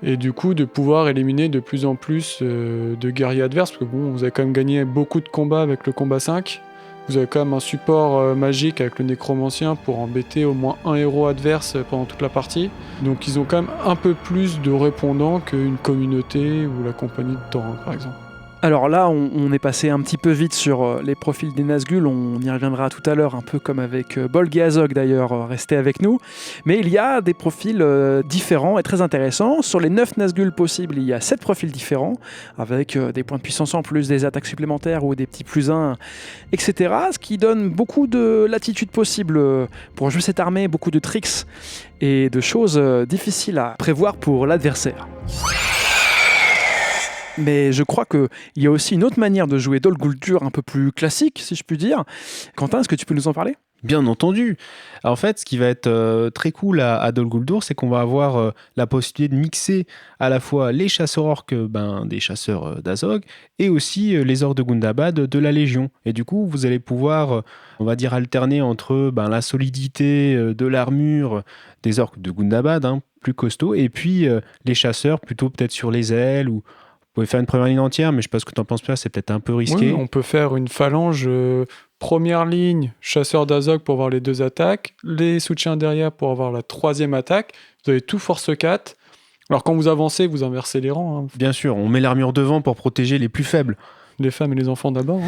Et du coup, de pouvoir éliminer de plus en plus de guerriers adverses, parce que bon, vous avez quand même gagné beaucoup de combats avec le combat 5. Vous avez quand même un support magique avec le nécromancien pour embêter au moins un héros adverse pendant toute la partie. Donc ils ont quand même un peu plus de répondants qu'une communauté ou la compagnie de Thorin par exemple. Alors là, on est passé un petit peu vite sur les profils des Nazgûl, on y reviendra tout à l'heure, un peu comme avec Bolg et Azog d'ailleurs, restez avec nous. Mais il y a des profils différents et très intéressants. Sur les 9 Nazgûl possibles, il y a 7 profils différents, avec des points de puissance en plus, des attaques supplémentaires ou des petits +1, etc. Ce qui donne beaucoup de latitude possible pour jouer cette armée, beaucoup de tricks et de choses difficiles à prévoir pour l'adversaire. Mais je crois qu'il y a aussi une autre manière de jouer Dol Guldur un peu plus classique, si je puis dire. Quentin, est-ce que tu peux nous en parler ? Bien entendu. Alors, en fait, ce qui va être très cool à Dol Guldur, c'est qu'on va avoir la possibilité de mixer à la fois les chasseurs orques des chasseurs d'Azog et aussi les orques de Gundabad de la Légion. Et du coup, vous allez pouvoir, on va dire, alterner entre la solidité de l'armure des orques de Gundabad, plus costauds, et puis les chasseurs plutôt peut-être sur les ailes ou... Vous pouvez faire une première ligne entière, mais je ne sais pas ce que tu en penses, Pierre, c'est peut-être un peu risqué. Oui, on peut faire une phalange première ligne, chasseur d'Azog pour avoir les 2 attaques, les soutiens derrière pour avoir la 3e attaque. Vous avez tout force 4. Alors quand vous avancez, vous inversez les rangs. Bien sûr, on met l'armure devant pour protéger les plus faibles. Les femmes et les enfants d'abord.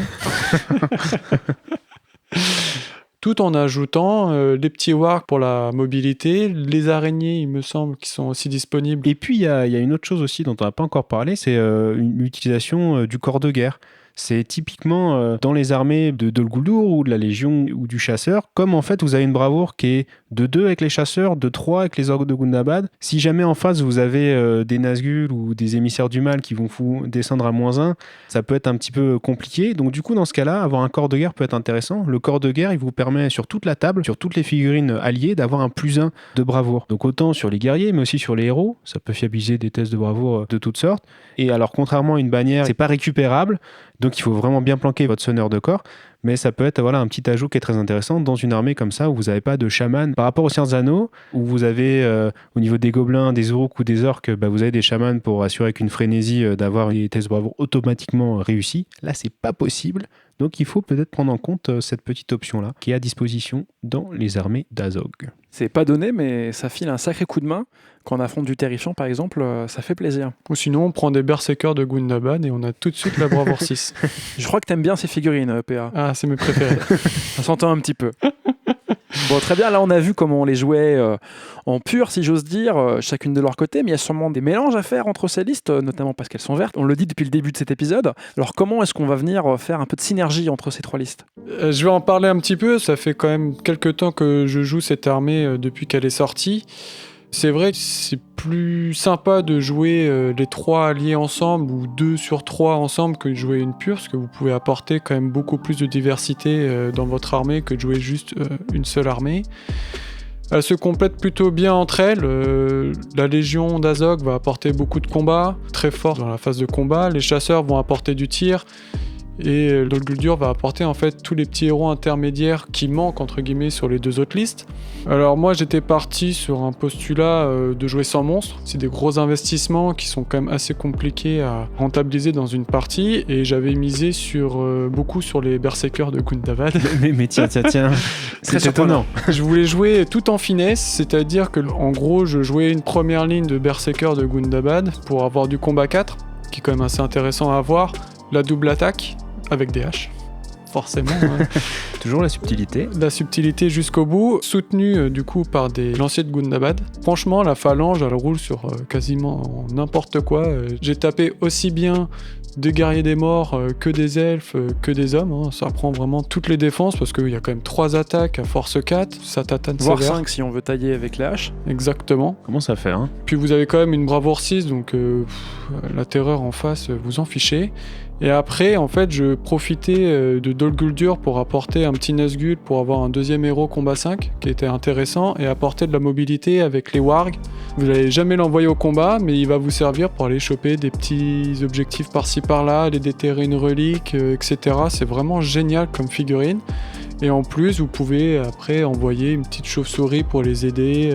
Tout en ajoutant les petits wargs pour la mobilité, les araignées, il me semble, qui sont aussi disponibles. Et puis, il y a une autre chose aussi dont on n'a pas encore parlé, c'est l'utilisation du corps de guerre. C'est typiquement dans les armées de Dol Guldur ou de la Légion ou du chasseur, comme en fait vous avez une bravoure qui est de 2 avec les chasseurs, de 3 avec les orques de Gundabad. Si jamais en face vous avez des Nazgûl ou des émissaires du mal qui vont vous descendre à -1, ça peut être un petit peu compliqué. Donc du coup dans ce cas-là, avoir un corps de guerre peut être intéressant. Le corps de guerre, il vous permet sur toute la table, sur toutes les figurines alliées, d'avoir un +1 de bravoure. Donc autant sur les guerriers, mais aussi sur les héros. Ça peut fiabiliser des tests de bravoure de toutes sortes. Et alors contrairement à une bannière, c'est pas récupérable. Donc il faut vraiment bien planquer votre sonneur de corps, mais ça peut être un petit ajout qui est très intéressant dans une armée comme ça où vous n'avez pas de chaman. Par rapport aux Seigneurs des Anneaux, où vous avez au niveau des gobelins, des Uruks ou des orques, vous avez des chamans pour assurer qu'une frénésie d'avoir les tests de bravoure automatiquement réussis. Là, c'est pas possible. Donc il faut peut-être prendre en compte cette petite option-là qui est à disposition dans les armées d'Azog. C'est pas donné, mais ça file un sacré coup de main. Quand on affronte du terrifiant, par exemple, ça fait plaisir. Ou sinon, on prend des berserkers de Gundabad et on a tout de suite la bravoure 6. Je crois que t'aimes bien ces figurines, PA. Ah, c'est mes préférés. Ça s'entend un petit peu. Bon, très bien, là on a vu comment on les jouait en pur, si j'ose dire, chacune de leur côté, mais il y a sûrement des mélanges à faire entre ces listes, notamment parce qu'elles sont vertes. On le dit depuis le début de cet épisode. Alors comment est-ce qu'on va venir faire un peu de synergie entre ces 3 listes ? Je vais en parler un petit peu, ça fait quand même quelques temps que je joue cette armée depuis qu'elle est sortie. C'est vrai que c'est plus sympa de jouer les 3 alliés ensemble ou 2 sur 3 ensemble que de jouer une pure, parce que vous pouvez apporter quand même beaucoup plus de diversité dans votre armée que de jouer juste une seule armée. Elles se complètent plutôt bien entre elles. La Légion d'Azog va apporter beaucoup de combats, très fort dans la phase de combat. Les chasseurs vont apporter du tir. Et Dol Guldur va apporter en fait tous les petits héros intermédiaires qui manquent entre guillemets sur les deux autres listes. Alors moi j'étais parti sur un postulat de jouer sans monstres. C'est des gros investissements qui sont quand même assez compliqués à rentabiliser dans une partie et j'avais misé beaucoup sur les berserkers de Gundabad. Mais tiens, c'est étonnant. Je voulais jouer tout en finesse, c'est-à-dire que en gros je jouais une première ligne de berserkers de Gundabad pour avoir du combat 4, qui est quand même assez intéressant à avoir, la double attaque, avec des haches, forcément. Toujours la subtilité. La subtilité jusqu'au bout, soutenue du coup par des lanciers de Gundabad. Franchement, la phalange, elle roule sur quasiment n'importe quoi. J'ai tapé aussi bien des guerriers des morts que des elfes, que des hommes. Hein. Ça prend vraiment toutes les défenses parce qu'il y a quand même 3 attaques à force 4. Ça tatane voire sévère. 5 si on veut tailler avec la hache. Exactement. Comment ça fait, hein? Puis vous avez quand même une bravoure 6, donc la terreur en face, vous en fichez. Et après, en fait, je profitais de Dol Guldur pour apporter un petit Nazgûl pour avoir un deuxième héros combat 5 qui était intéressant et apporter de la mobilité avec les wargs. Vous n'allez jamais l'envoyer au combat, mais il va vous servir pour aller choper des petits objectifs par-ci par-là, aller déterrer une relique, etc. C'est vraiment génial comme figurine. Et en plus, vous pouvez après envoyer une petite chauve-souris pour les aider.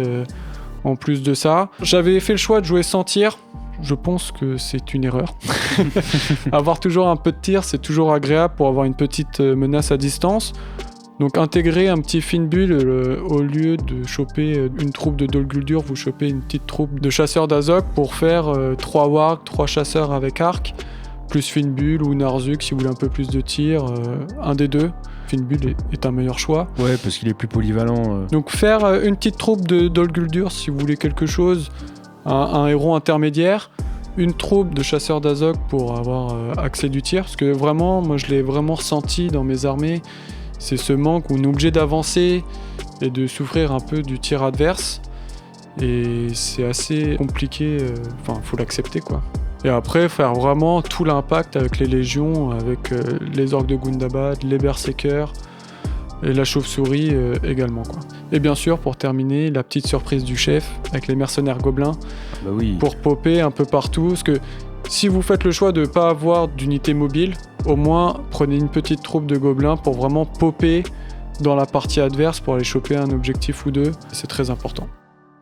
En plus de ça, j'avais fait le choix de jouer sans tir. Je pense que c'est une erreur. Avoir toujours un peu de tir, c'est toujours agréable pour avoir une petite menace à distance. Donc intégrer un petit Finnbull au lieu de choper une troupe de Dol Guldur, vous chopez une petite troupe de chasseurs d'Azog pour faire 3 wargs, 3 chasseurs avec arc, plus Finnbull ou Narzuk si vous voulez un peu plus de tir, un des deux. Finnbull est un meilleur choix. Ouais, parce qu'il est plus polyvalent. Donc faire une petite troupe de Dol Guldur si vous voulez quelque chose, un héros intermédiaire, une troupe de chasseurs d'Azog pour avoir accès du tir, parce que vraiment, moi je l'ai vraiment ressenti dans mes armées, c'est ce manque où on est obligé d'avancer et de souffrir un peu du tir adverse, et c'est assez compliqué, faut l'accepter quoi. Et après, faire vraiment tout l'impact avec les légions, avec les orques de Gundabad, les berserkers, et la chauve-souris également quoi. Et bien sûr, pour terminer, la petite surprise du chef avec les mercenaires gobelins, Bah oui. pour popper un peu partout, parce que si vous faites le choix de ne pas avoir d'unité mobile, au moins prenez une petite troupe de gobelins pour vraiment popper dans la partie adverse pour aller choper un objectif ou deux, c'est très important.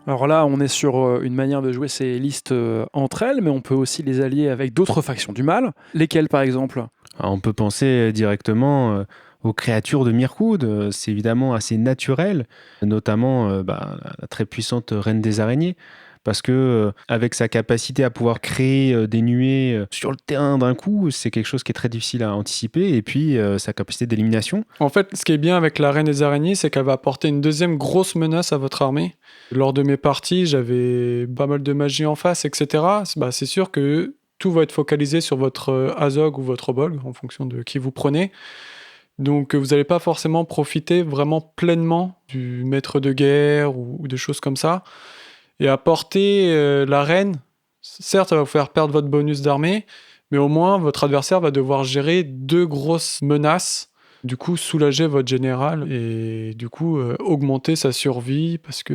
Alors là, on est sur une manière de jouer ces listes entre elles, mais on peut aussi les allier avec d'autres factions du mal. Lesquelles par exemple ? Alors, on peut penser directement aux créatures de Mirkwood. C'est évidemment assez naturel, notamment la très puissante Reine des Araignées, parce que avec sa capacité à pouvoir créer des nuées sur le terrain d'un coup, c'est quelque chose qui est très difficile à anticiper, et puis sa capacité d'élimination. En fait, ce qui est bien avec la Reine des Araignées, c'est qu'elle va apporter une deuxième grosse menace à votre armée. Lors de mes parties, j'avais pas mal de magie en face, etc. C'est sûr que tout va être focalisé sur votre Azog ou votre Bolg, en fonction de qui vous prenez. Donc vous n'allez pas forcément profiter vraiment pleinement du maître de guerre ou des choses comme ça. Et apporter la reine, certes ça va vous faire perdre votre bonus d'armée, mais au moins votre adversaire va devoir gérer 2 grosses menaces, du coup soulager votre général et du coup augmenter sa survie, parce que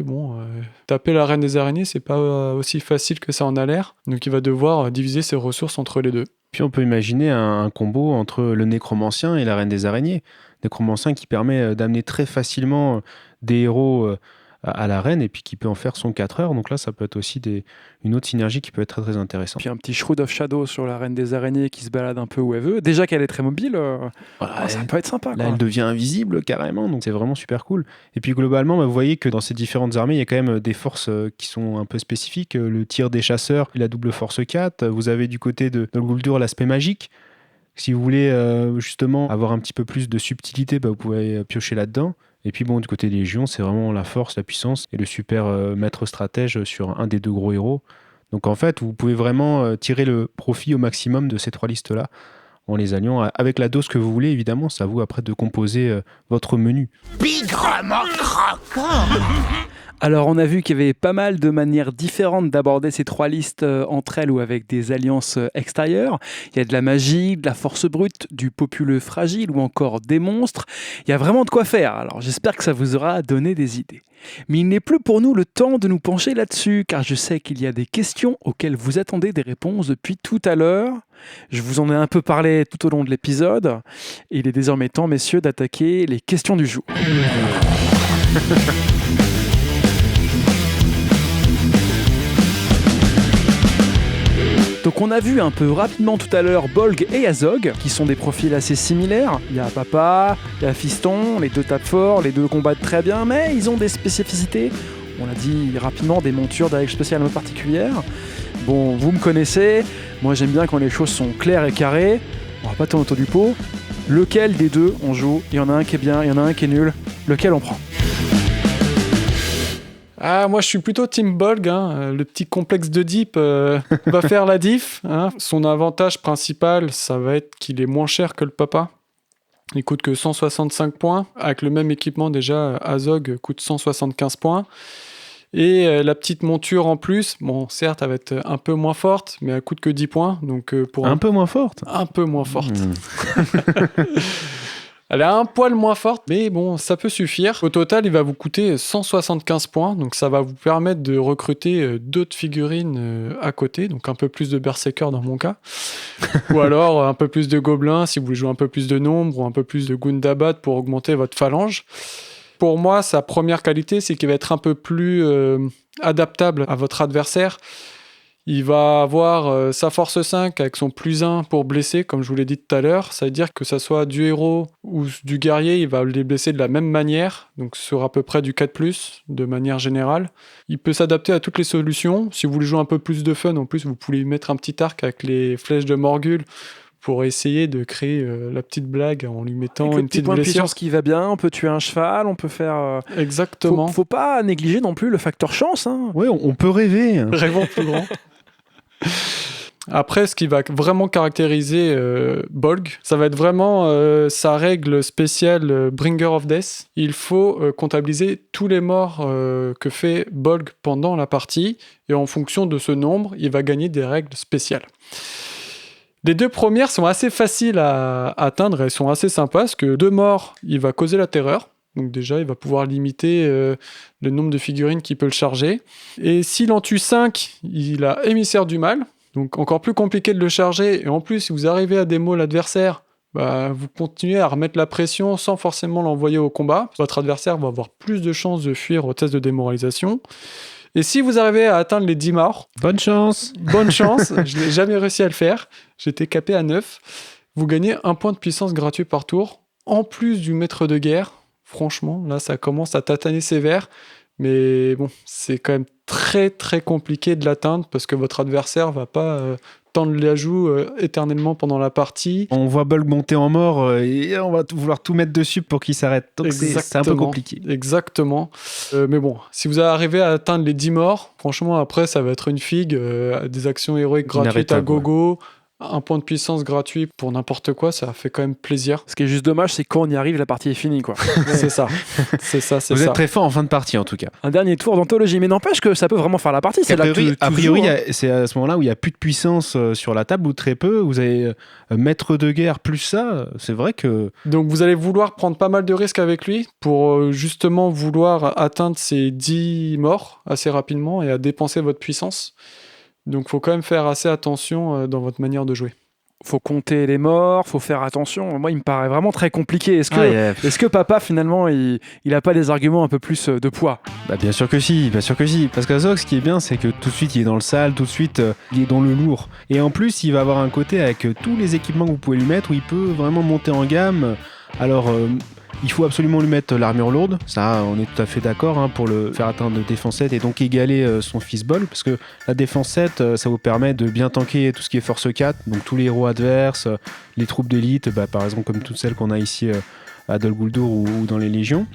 taper la Reine des Araignées c'est pas aussi facile que ça en a l'air, donc il va devoir diviser ses ressources entre les deux. Puis on peut imaginer un combo entre le nécromancien et la Reine des Araignées. Nécromancien qui permet d'amener très facilement des héros à la reine et puis qui peut en faire son 4 heures. Donc là, ça peut être aussi une autre synergie qui peut être très très intéressante. Puis un petit Shroud of Shadow sur la Reine des Araignées qui se balade un peu où elle veut. Déjà qu'elle est très mobile, ça peut être sympa. Là, quoi. elle devient invisible carrément, donc c'est vraiment super cool. Et puis globalement, vous voyez que dans ces différentes armées, il y a quand même des forces qui sont un peu spécifiques. Le tir des chasseurs, la double force 4. Vous avez du côté de Dol Guldur l'aspect magique. Si vous voulez justement avoir un petit peu plus de subtilité, vous pouvez piocher là-dedans. Et puis du côté des légions, c'est vraiment la force, la puissance et le super maître stratège sur un des 2 gros héros. Donc en fait, vous pouvez vraiment tirer le profit au maximum de ces 3 listes-là en les alliant avec la dose que vous voulez, évidemment. C'est à vous après de composer votre menu. Bigrement croquant. Alors on a vu qu'il y avait pas mal de manières différentes d'aborder ces 3 listes entre elles ou avec des alliances extérieures. Il y a de la magie, de la force brute, du populeux fragile ou encore des monstres. Il y a vraiment de quoi faire, alors j'espère que ça vous aura donné des idées. Mais il n'est plus pour nous le temps de nous pencher là-dessus, car je sais qu'il y a des questions auxquelles vous attendez des réponses depuis tout à l'heure. Je vous en ai un peu parlé tout au long de l'épisode. Et il est désormais temps, messieurs, d'attaquer les questions du jour. Donc on a vu un peu rapidement tout à l'heure Bolg et Azog, qui sont des profils assez similaires. Il y a Papa, il y a Fiston, les 2 tapent fort, les 2 combattent très bien, mais ils ont des spécificités. On l'a dit rapidement, des montures d'arrivée spéciale particulières. Bon, vous me connaissez, moi j'aime bien quand les choses sont claires et carrées. On va pas tourner autour du pot. Lequel des 2 on joue? Il y en a un qui est bien, il y en a un qui est nul. Lequel on prend? Ah, moi je suis plutôt Team Bolg, le petit complexe de Deep va faire la diff. Son avantage principal, ça va être qu'il est moins cher que le Papa. Il coûte que 165 points. Avec le même équipement déjà, Azog coûte 175 points. Et la petite monture en plus, bon certes elle va être un peu moins forte, mais elle coûte que 10 points. Donc, pour Un peu moins forte. Un peu moins forte. Elle est un poil moins forte, mais bon, ça peut suffire. Au total, il va vous coûter 175 points, donc ça va vous permettre de recruter d'autres figurines à côté, donc un peu plus de Berserker dans mon cas, ou alors un peu plus de Gobelins si vous voulez jouer un peu plus de nombre, ou un peu plus de Gundabad pour augmenter votre phalange. Pour moi, sa première qualité, c'est qu'il va être un peu plus adaptable à votre adversaire. Il va avoir sa force 5 avec son plus 1 pour blesser, comme je vous l'ai dit tout à l'heure. Ça veut dire que ça soit du héros ou du guerrier, il va les blesser de la même manière, donc sur à peu près du 4+, de manière générale. Il peut s'adapter à toutes les solutions. Si vous voulez jouer un peu plus de fun, en plus, vous pouvez lui mettre un petit arc avec les flèches de Morgul pour essayer de créer la petite blague en lui mettant une petite point de blessure. puissance qui va bien, on peut tuer un cheval, on peut faire... Exactement. Faut pas négliger non plus le facteur chance. Oui, on peut rêver. Rêvons plus grand. Après, ce qui va vraiment caractériser Bolg, ça va être vraiment sa règle spéciale Bringer of Death. Il faut comptabiliser tous les morts que fait Bolg pendant la partie, et en fonction de ce nombre, il va gagner des règles spéciales. Les 2 premières sont assez faciles à atteindre, elles sont assez sympas, parce que 2 morts, il va causer la terreur. Donc déjà, il va pouvoir limiter le nombre de figurines qu'il peut le charger. Et s'il en tue 5, il a émissaire du mal. Donc encore plus compliqué de le charger. Et en plus, si vous arrivez à démo l'adversaire, vous continuez à remettre la pression sans forcément l'envoyer au combat. Votre adversaire va avoir plus de chances de fuir au test de démoralisation. Et si vous arrivez à atteindre les 10 morts... Bonne chance. Bonne chance. Je n'ai jamais réussi à le faire. J'étais capé à 9. Vous gagnez 1 point de puissance gratuit par tour. En plus du maître de guerre. Franchement, là, ça commence à tataner sévère. Mais bon, c'est quand même très, très compliqué de l'atteindre parce que votre adversaire va pas tendre la joue éternellement pendant la partie. On voit Bolg monter en mort et on va vouloir tout mettre dessus pour qu'il s'arrête. Donc c'est un peu compliqué. Exactement. Mais bon, si vous arrivez à atteindre les 10 morts, franchement, après, ça va être une figue. Des actions héroïques gratuites à gogo. Ouais. 1 point de puissance gratuit pour n'importe quoi, ça fait quand même plaisir. Ce qui est juste dommage, c'est que quand on y arrive, la partie est finie, quoi. C'est ça. Vous êtes très fort en fin de partie, en tout cas. Un dernier tour d'anthologie, mais n'empêche que ça peut vraiment faire la partie. A priori, c'est à ce moment-là où il n'y a plus de puissance sur la table, ou très peu. Vous avez maître de guerre plus ça. C'est vrai que... Donc vous allez vouloir prendre pas mal de risques avec lui pour justement vouloir atteindre ces 10 morts assez rapidement et à dépenser votre puissance. Donc, il faut quand même faire assez attention dans votre manière de jouer. Faut compter les morts, faut faire attention. Moi, il me paraît vraiment très compliqué. Est-ce que Papa, finalement, il a pas des arguments un peu plus de poids ? Bien sûr que si. Parce qu'Azog, ce qui est bien, c'est que tout de suite, il est dans le sale, tout de suite, il est dans le lourd. Et en plus, il va avoir un côté avec tous les équipements que vous pouvez lui mettre où il peut vraiment monter en gamme. Alors... il faut absolument lui mettre l'armure lourde, ça on est tout à fait d'accord, pour le faire atteindre défense 7 et donc égaler son fils Bolg, parce que la défense 7 ça vous permet de bien tanker tout ce qui est force 4, donc tous les héros adverses, les troupes d'élite, par exemple comme toutes celles qu'on a ici à Dol Guldur ou dans les légions.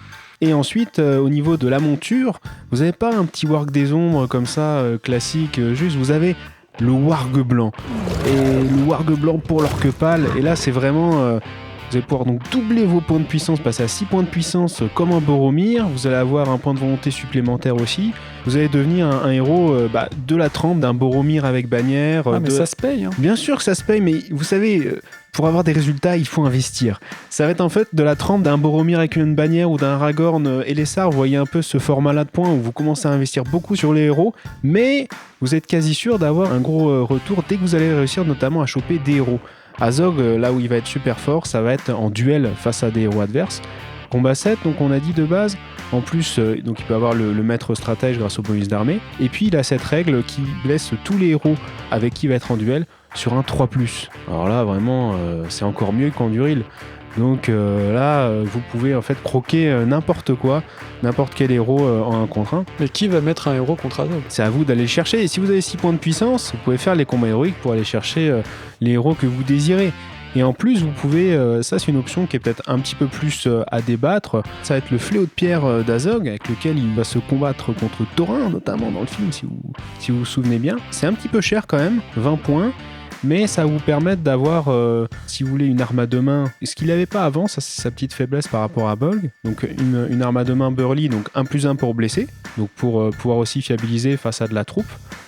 Et ensuite, au niveau de la monture, vous n'avez pas un petit warg des ombres comme ça, classique, juste, vous avez le warg blanc. Et le warg blanc pour l'orque pâle, et là c'est vraiment... Vous allez pouvoir donc doubler vos points de puissance, passer à 6 points de puissance comme un Boromir. Vous allez avoir un point de volonté supplémentaire aussi. Vous allez devenir un héros de la trempe d'un Boromir avec bannière. Mais ça se paye. Hein. Bien sûr que ça se paye, mais vous savez, pour avoir des résultats, il faut investir. Ça va être en fait de la trempe d'un Boromir avec une bannière ou d'un Aragorn et Elessar. Vous voyez un peu ce format-là de points où vous commencez à investir beaucoup sur les héros, mais vous êtes quasi sûr d'avoir un gros retour dès que vous allez réussir notamment à choper des héros. Azog, là où il va être super fort, ça va être en duel face à des héros adverses. Combat 7, donc on a dit de base. En plus, donc il peut avoir le maître stratège grâce au bonus d'armée. Et puis il a cette règle qui blesse tous les héros avec qui il va être en duel sur un 3+. Alors là, vraiment, c'est encore mieux qu'Anduril. Donc là, vous pouvez en fait croquer n'importe quoi, n'importe quel héros en 1 contre 1. Mais qui va mettre un héros contre Azog ? C'est à vous d'aller le chercher. Et si vous avez 6 points de puissance, vous pouvez faire les combats héroïques pour aller chercher les héros que vous désirez. Et en plus, vous pouvez, ça c'est une option qui est peut-être un petit peu plus à débattre, ça va être le fléau de pierre d'Azog, avec lequel il va se combattre contre Thorin, notamment dans le film, si vous vous souvenez bien. C'est un petit peu cher quand même, 20 points, mais ça va vous permettre d'avoir, si vous voulez, une arme à deux mains. Ce qu'il n'avait pas avant, ça c'est sa petite faiblesse par rapport à Bolg, donc une arme à deux mains burly, donc 1+1 pour blesser, donc pour pouvoir aussi fiabiliser face à de la troupe.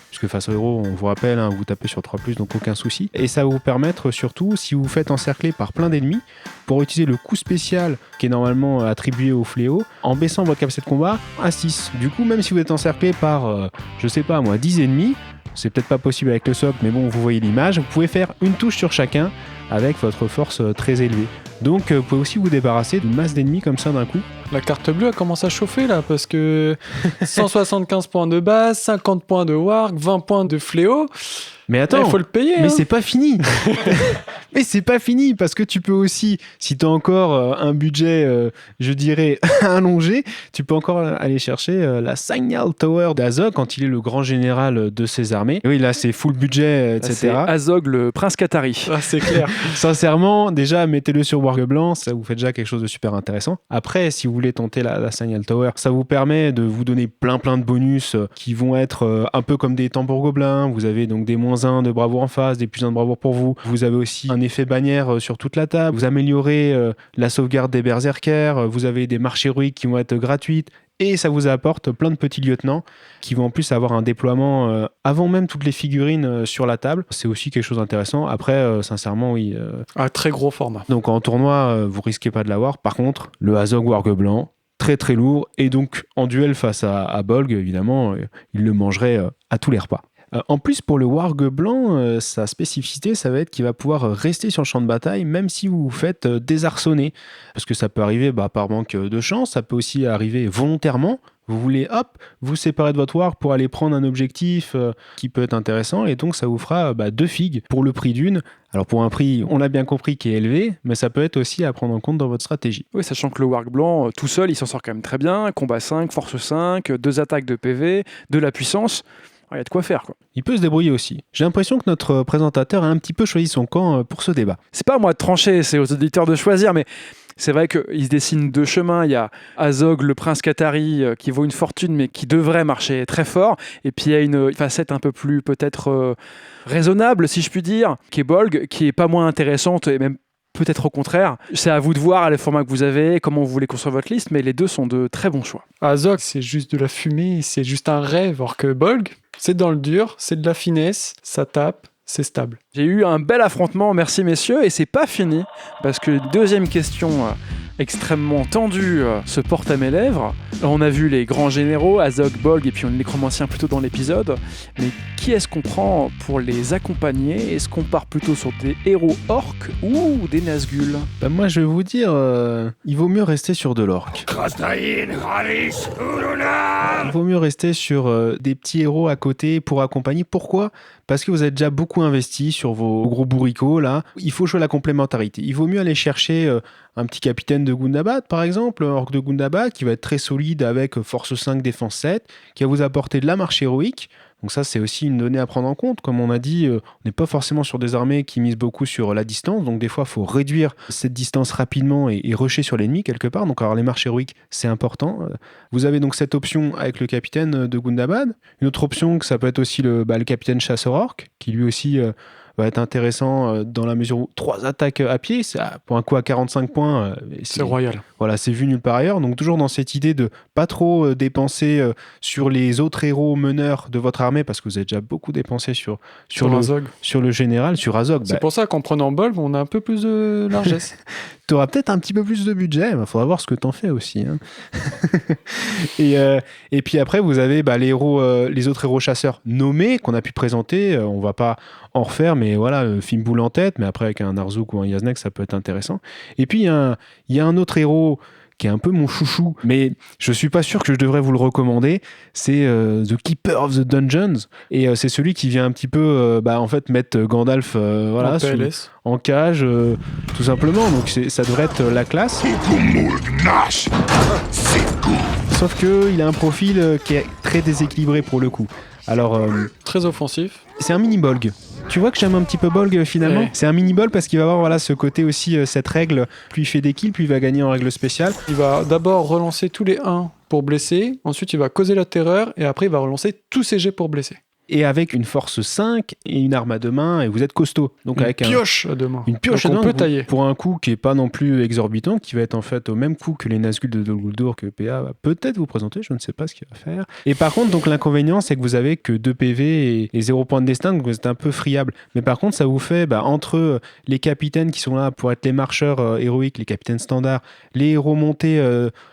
Puisque face au héros, on vous rappelle, vous tapez sur 3+, donc aucun souci. Et ça va vous permettre surtout, si vous vous faites encercler par plein d'ennemis, pour utiliser le coup spécial qui est normalement attribué au fléau, en baissant votre capacité de combat à 6. Du coup, même si vous êtes encerclé par, 10 ennemis, c'est peut-être pas possible avec le socle, mais bon, vous voyez l'image, vous pouvez faire une touche sur chacun avec votre force très élevée. Donc vous pouvez aussi vous débarrasser d'une masse d'ennemis comme ça d'un coup. La carte bleue a commencé à chauffer là, parce que 175 points de base, 50 points de warg, 20 points de fléau. Mais attends, il faut le payer. Mais c'est pas fini. Mais c'est pas fini, parce que tu peux aussi, si tu as encore un budget, je dirais, allongé, tu peux encore aller chercher la Signal Tower d'Azog quand il est le grand général de ses armées. Et oui, là, c'est full budget, etc. C'est Azog, le prince Qatari. Ah, c'est clair. Sincèrement, déjà, mettez-le sur Warg Blanc, ça vous fait déjà quelque chose de super intéressant. Après, si vous voulez tenter la Signal Tower, ça vous permet de vous donner plein de bonus qui vont être un peu comme des tambours gobelins. Vous avez donc des -1 de bravoure en face, des +1 de bravoure pour vous. Vous avez aussi un effet bannière sur toute la table. Vous améliorez la sauvegarde des berserkers. Vous avez des marches héroïques qui vont être gratuites. Et ça vous apporte plein de petits lieutenants qui vont en plus avoir un déploiement avant même toutes les figurines sur la table. C'est aussi quelque chose d'intéressant. Après, sincèrement, oui. Un très gros format. Donc en tournoi, vous risquez pas de l'avoir. Par contre, le Azog Warg Blanc, très lourd. Et donc en duel face à Bolg, évidemment, il le mangerait à tous les repas. En plus, pour le Warg Blanc, sa spécificité, ça va être qu'il va pouvoir rester sur le champ de bataille, même si vous vous faites désarçonner. Parce que ça peut arriver par manque de chance, ça peut aussi arriver volontairement. Vous voulez, vous séparer de votre Warg pour aller prendre un objectif qui peut être intéressant, et donc ça vous fera 2 figues pour le prix d'une. Alors pour un prix, on l'a bien compris, qui est élevé, mais ça peut être aussi à prendre en compte dans votre stratégie. Oui, sachant que le Warg Blanc, tout seul, il s'en sort quand même très bien. Combat 5, force 5, 2 attaques de PV, de la puissance. Il y a de quoi faire, quoi. Il peut se débrouiller aussi. J'ai l'impression que notre présentateur a un petit peu choisi son camp pour ce débat. C'est pas à moi de trancher, c'est aux auditeurs de choisir, mais c'est vrai qu'il se dessine 2 chemins. Il y a Azog, le prince Qatari, qui vaut une fortune, mais qui devrait marcher très fort. Et puis il y a une facette un peu plus peut-être raisonnable, si je puis dire, qui est Bolg, qui est pas moins intéressante, et même peut-être au contraire. C'est à vous de voir les formats que vous avez, comment vous voulez construire votre liste, mais les deux sont de très bons choix. Azog, c'est juste de la fumée, c'est juste un rêve, alors que Bolg, c'est dans le dur, c'est de la finesse, ça tape, c'est stable. J'ai eu un bel affrontement, merci messieurs, et c'est pas fini, parce que deuxième question extrêmement tendue se porte à mes lèvres. On a vu les grands généraux, Azog, Bolg, et puis on est nécromanciens plutôt dans l'épisode, mais qui est-ce qu'on prend pour les accompagner ? Est-ce qu'on part plutôt sur des héros orques ou des Nazgûl ? Moi je vais vous dire, il vaut mieux rester sur de l'orque. Il vaut mieux rester sur des petits héros à côté pour accompagner. Pourquoi ? Parce que vous avez déjà beaucoup investi sur vos gros bourricots là. Il faut jouer la complémentarité. Il vaut mieux aller chercher un petit capitaine de Gundabad par exemple, un orc de Gundabad qui va être très solide avec force 5, défense 7, qui va vous apporter de la marche héroïque. Donc ça, c'est aussi une donnée à prendre en compte. Comme on a dit, on n'est pas forcément sur des armées qui misent beaucoup sur la distance. Donc des fois, il faut réduire cette distance rapidement et rusher sur l'ennemi quelque part. Donc alors les marches héroïques, c'est important. Vous avez donc cette option avec le capitaine de Gundabad. Une autre option, ça peut être aussi le capitaine chasseur orc, qui lui aussi va être intéressant dans la mesure où 3 attaques à pied, pour un coup à 45 points, C'est royal. Voilà, c'est vu nulle part ailleurs. Donc toujours dans cette idée de pas trop dépenser sur les autres héros meneurs de votre armée, parce que vous avez déjà beaucoup dépensé sur Azog. le général, sur Azog. C'est pour ça qu'en prenant Bolg, on a un peu plus de largesse. Tu auras peut-être un petit peu plus de budget, il faudra voir ce que t'en fais aussi. Hein. et puis après, vous avez les autres héros chasseurs nommés qu'on a pu présenter. On va pas en refaire, mais voilà, Fimbul en tête, mais après avec un Narzouk ou un Yaznek, ça peut être intéressant. Et puis il y a un autre héros qui est un peu mon chouchou, mais je suis pas sûr que je devrais vous le recommander. C'est The Keeper of the Dungeons, et c'est celui qui vient un petit peu en fait mettre Gandalf En PLS. en cage, tout simplement. Donc ça devrait être la classe. Sauf que il a un profil qui est très déséquilibré pour le coup. Alors Très offensif. c'est un mini Bolg. Tu vois que j'aime un petit peu Bolg finalement. Ouais. C'est un mini Bolg parce qu'il va avoir ce côté aussi, cette règle, plus il fait des kills, plus il va gagner en règle spéciale. Il va d'abord relancer tous les 1 pour blesser, ensuite il va causer la terreur, et après il va relancer tous ses jets pour blesser. Et avec une force 5 et une arme à 2 mains, et vous êtes costaud. Donc Une avec pioche à 2 mains. une pioche Donc à on 2 mains peut tailler. pour un coût qui est pas non plus exorbitant, qui va être en fait au même coût que les Nazgûl de Dol Guldur que PA va peut-être vous présenter, je ne sais pas ce qu'il va faire. Et par contre, donc l'inconvénient, c'est que vous avez que 2 PV et 0 points de destin, donc vous êtes un peu friable. Mais par contre, ça vous fait entre les capitaines qui sont là pour être les marcheurs héroïques, les capitaines standards, les héros montés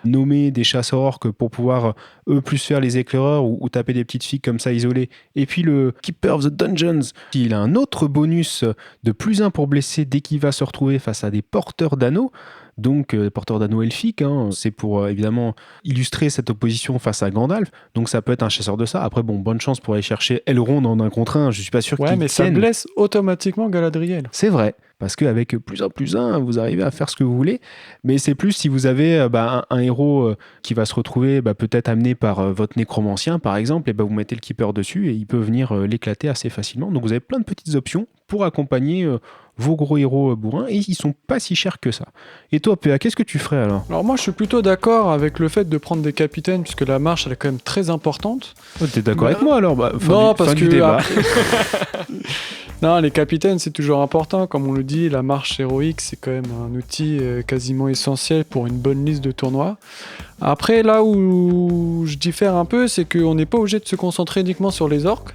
nommés des chasseurs orques pour pouvoir eux plus faire les éclaireurs ou taper des petites filles comme ça isolées, et puis le Keeper of the Dungeons, il a un autre bonus de +1 pour blesser dès qu'il va se retrouver face à des porteurs d'anneaux. Donc, porteur d'anneaux elfiques, hein, c'est pour évidemment illustrer cette opposition face à Gandalf. Donc, ça peut être un chasseur de ça. Après, bonne chance pour aller chercher Elrond en 1 contre 1. Je suis pas sûr Ouais, qu'il mais ça tienne. blesse automatiquement Galadriel. C'est vrai, parce qu'avec +1, vous arrivez à faire ce que vous voulez. Mais c'est plus si vous avez un héros qui va se retrouver peut-être amené par votre nécromancien, par exemple, et vous mettez le keeper dessus et il peut venir l'éclater assez facilement. Donc, vous avez plein de petites options pour accompagner vos gros héros bourrins, et ils sont pas si chers que ça. Et toi, PA, qu'est-ce que tu ferais alors ? Alors moi je suis plutôt d'accord avec le fait de prendre des capitaines, puisque la marche elle est quand même très importante. T'es d'accord avec moi alors ? Non, parce que débat. Non, les capitaines c'est toujours important, comme on le dit, la marche héroïque c'est quand même un outil quasiment essentiel pour une bonne liste de tournois. Après, là où je diffère un peu, c'est qu'on n'est pas obligé de se concentrer uniquement sur les orques.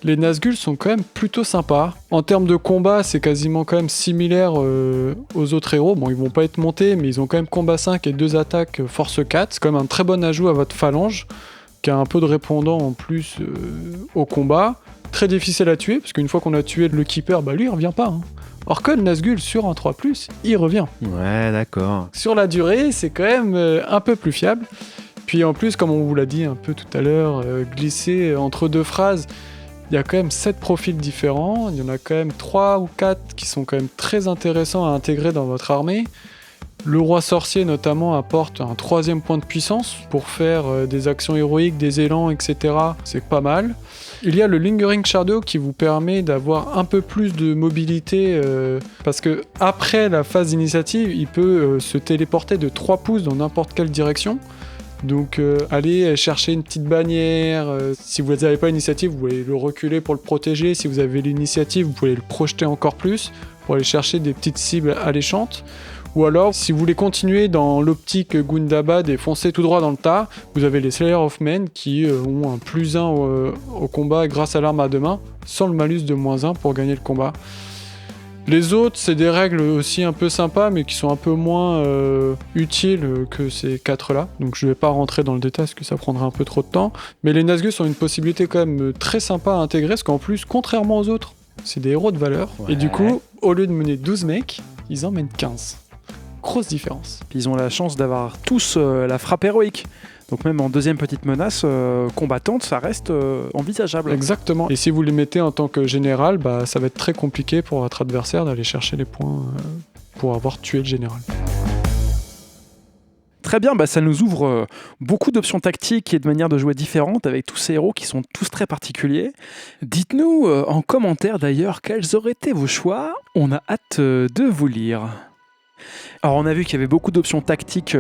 Les Nazgûl sont quand même plutôt sympas. En termes de combat, c'est quasiment quand même similaire aux autres héros. Bon, ils vont pas être montés, mais ils ont quand même combat 5 et 2 attaques force 4. C'est quand même un très bon ajout à votre phalange, qui a un peu de répondant en plus au combat. Très difficile à tuer, parce qu'une fois qu'on a tué le keeper, lui il revient pas. Hein. Or que le Nazgûl sur un 3+, il revient. Ouais, d'accord. Sur la durée, c'est quand même un peu plus fiable. Puis en plus, comme on vous l'a dit un peu tout à l'heure, glisser entre 2 phrases, il y a quand même 7 profils différents, il y en a quand même 3 ou 4 qui sont quand même très intéressants à intégrer dans votre armée. Le roi sorcier notamment apporte un 3e point de puissance pour faire des actions héroïques, des élans, etc. C'est pas mal. Il y a le Lingering Shadow qui vous permet d'avoir un peu plus de mobilité parce que après la phase d'initiative, il peut se téléporter de 3 pouces dans n'importe quelle direction. Donc allez chercher une petite bannière, si vous n'avez pas l'initiative, vous pouvez le reculer pour le protéger, si vous avez l'initiative, vous pouvez le projeter encore plus pour aller chercher des petites cibles alléchantes. Ou alors, si vous voulez continuer dans l'optique Gundabad et foncer tout droit dans le tas, vous avez les Slayer of Men qui ont un +1 au combat grâce à l'arme à 2 mains, sans le malus de -1 pour gagner le combat. Les autres, c'est des règles aussi un peu sympas, mais qui sont un peu moins utiles que ces 4-là. Donc je vais pas rentrer dans le détail, parce que ça prendrait un peu trop de temps. Mais les Nazgûl sont une possibilité quand même très sympa à intégrer, parce qu'en plus, contrairement aux autres, c'est des héros de valeur. Ouais. Et du coup, au lieu de mener 12 mecs, ils en mènent 15. Grosse différence. Puis ils ont la chance d'avoir tous la frappe héroïque. Donc même en deuxième petite menace combattante, ça reste envisageable. Exactement. Et si vous les mettez en tant que général, ça va être très compliqué pour votre adversaire d'aller chercher les points pour avoir tué le général. Très bien, ça nous ouvre beaucoup d'options tactiques et de manières de jouer différentes avec tous ces héros qui sont tous très particuliers. Dites-nous en commentaire d'ailleurs quels auraient été vos choix. On a hâte de vous lire. Alors on a vu qu'il y avait beaucoup d'options tactiques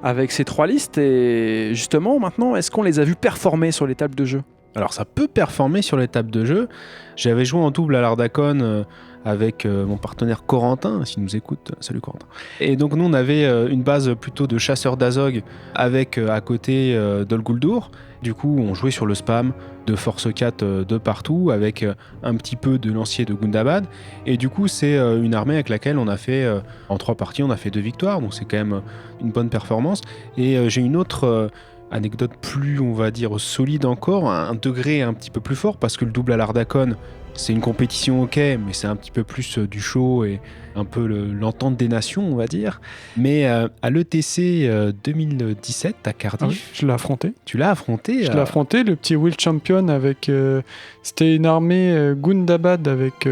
avec ces 3 listes et justement maintenant, est-ce qu'on les a vues performer sur les tables de jeu ? Alors ça peut performer sur l'étape de jeu. J'avais joué en double à l'Ardacon avec mon partenaire Corentin, s'il nous écoute, salut Corentin. Et donc nous on avait une base plutôt de chasseurs d'Azog avec à côté Dol Guldur. Du coup on jouait sur le spam de Force 4 de partout avec un petit peu de lancier de Gundabad. Et du coup c'est une armée avec laquelle on a fait, en 3 parties, on a fait 2 victoires. Donc c'est quand même une bonne performance. Et j'ai une autre... anecdote plus, on va dire, solide encore, un degré un petit peu plus fort, parce que le double à l'Ardacon, c'est une compétition ok, mais c'est un petit peu plus du show et un peu l'entente des nations, on va dire. Mais à l'ETC 2017 à Cardiff... Ah oui, je l'ai affronté. Tu l'as affronté Je l'ai affronté, le petit World Champion avec... c'était une armée Gundabad avec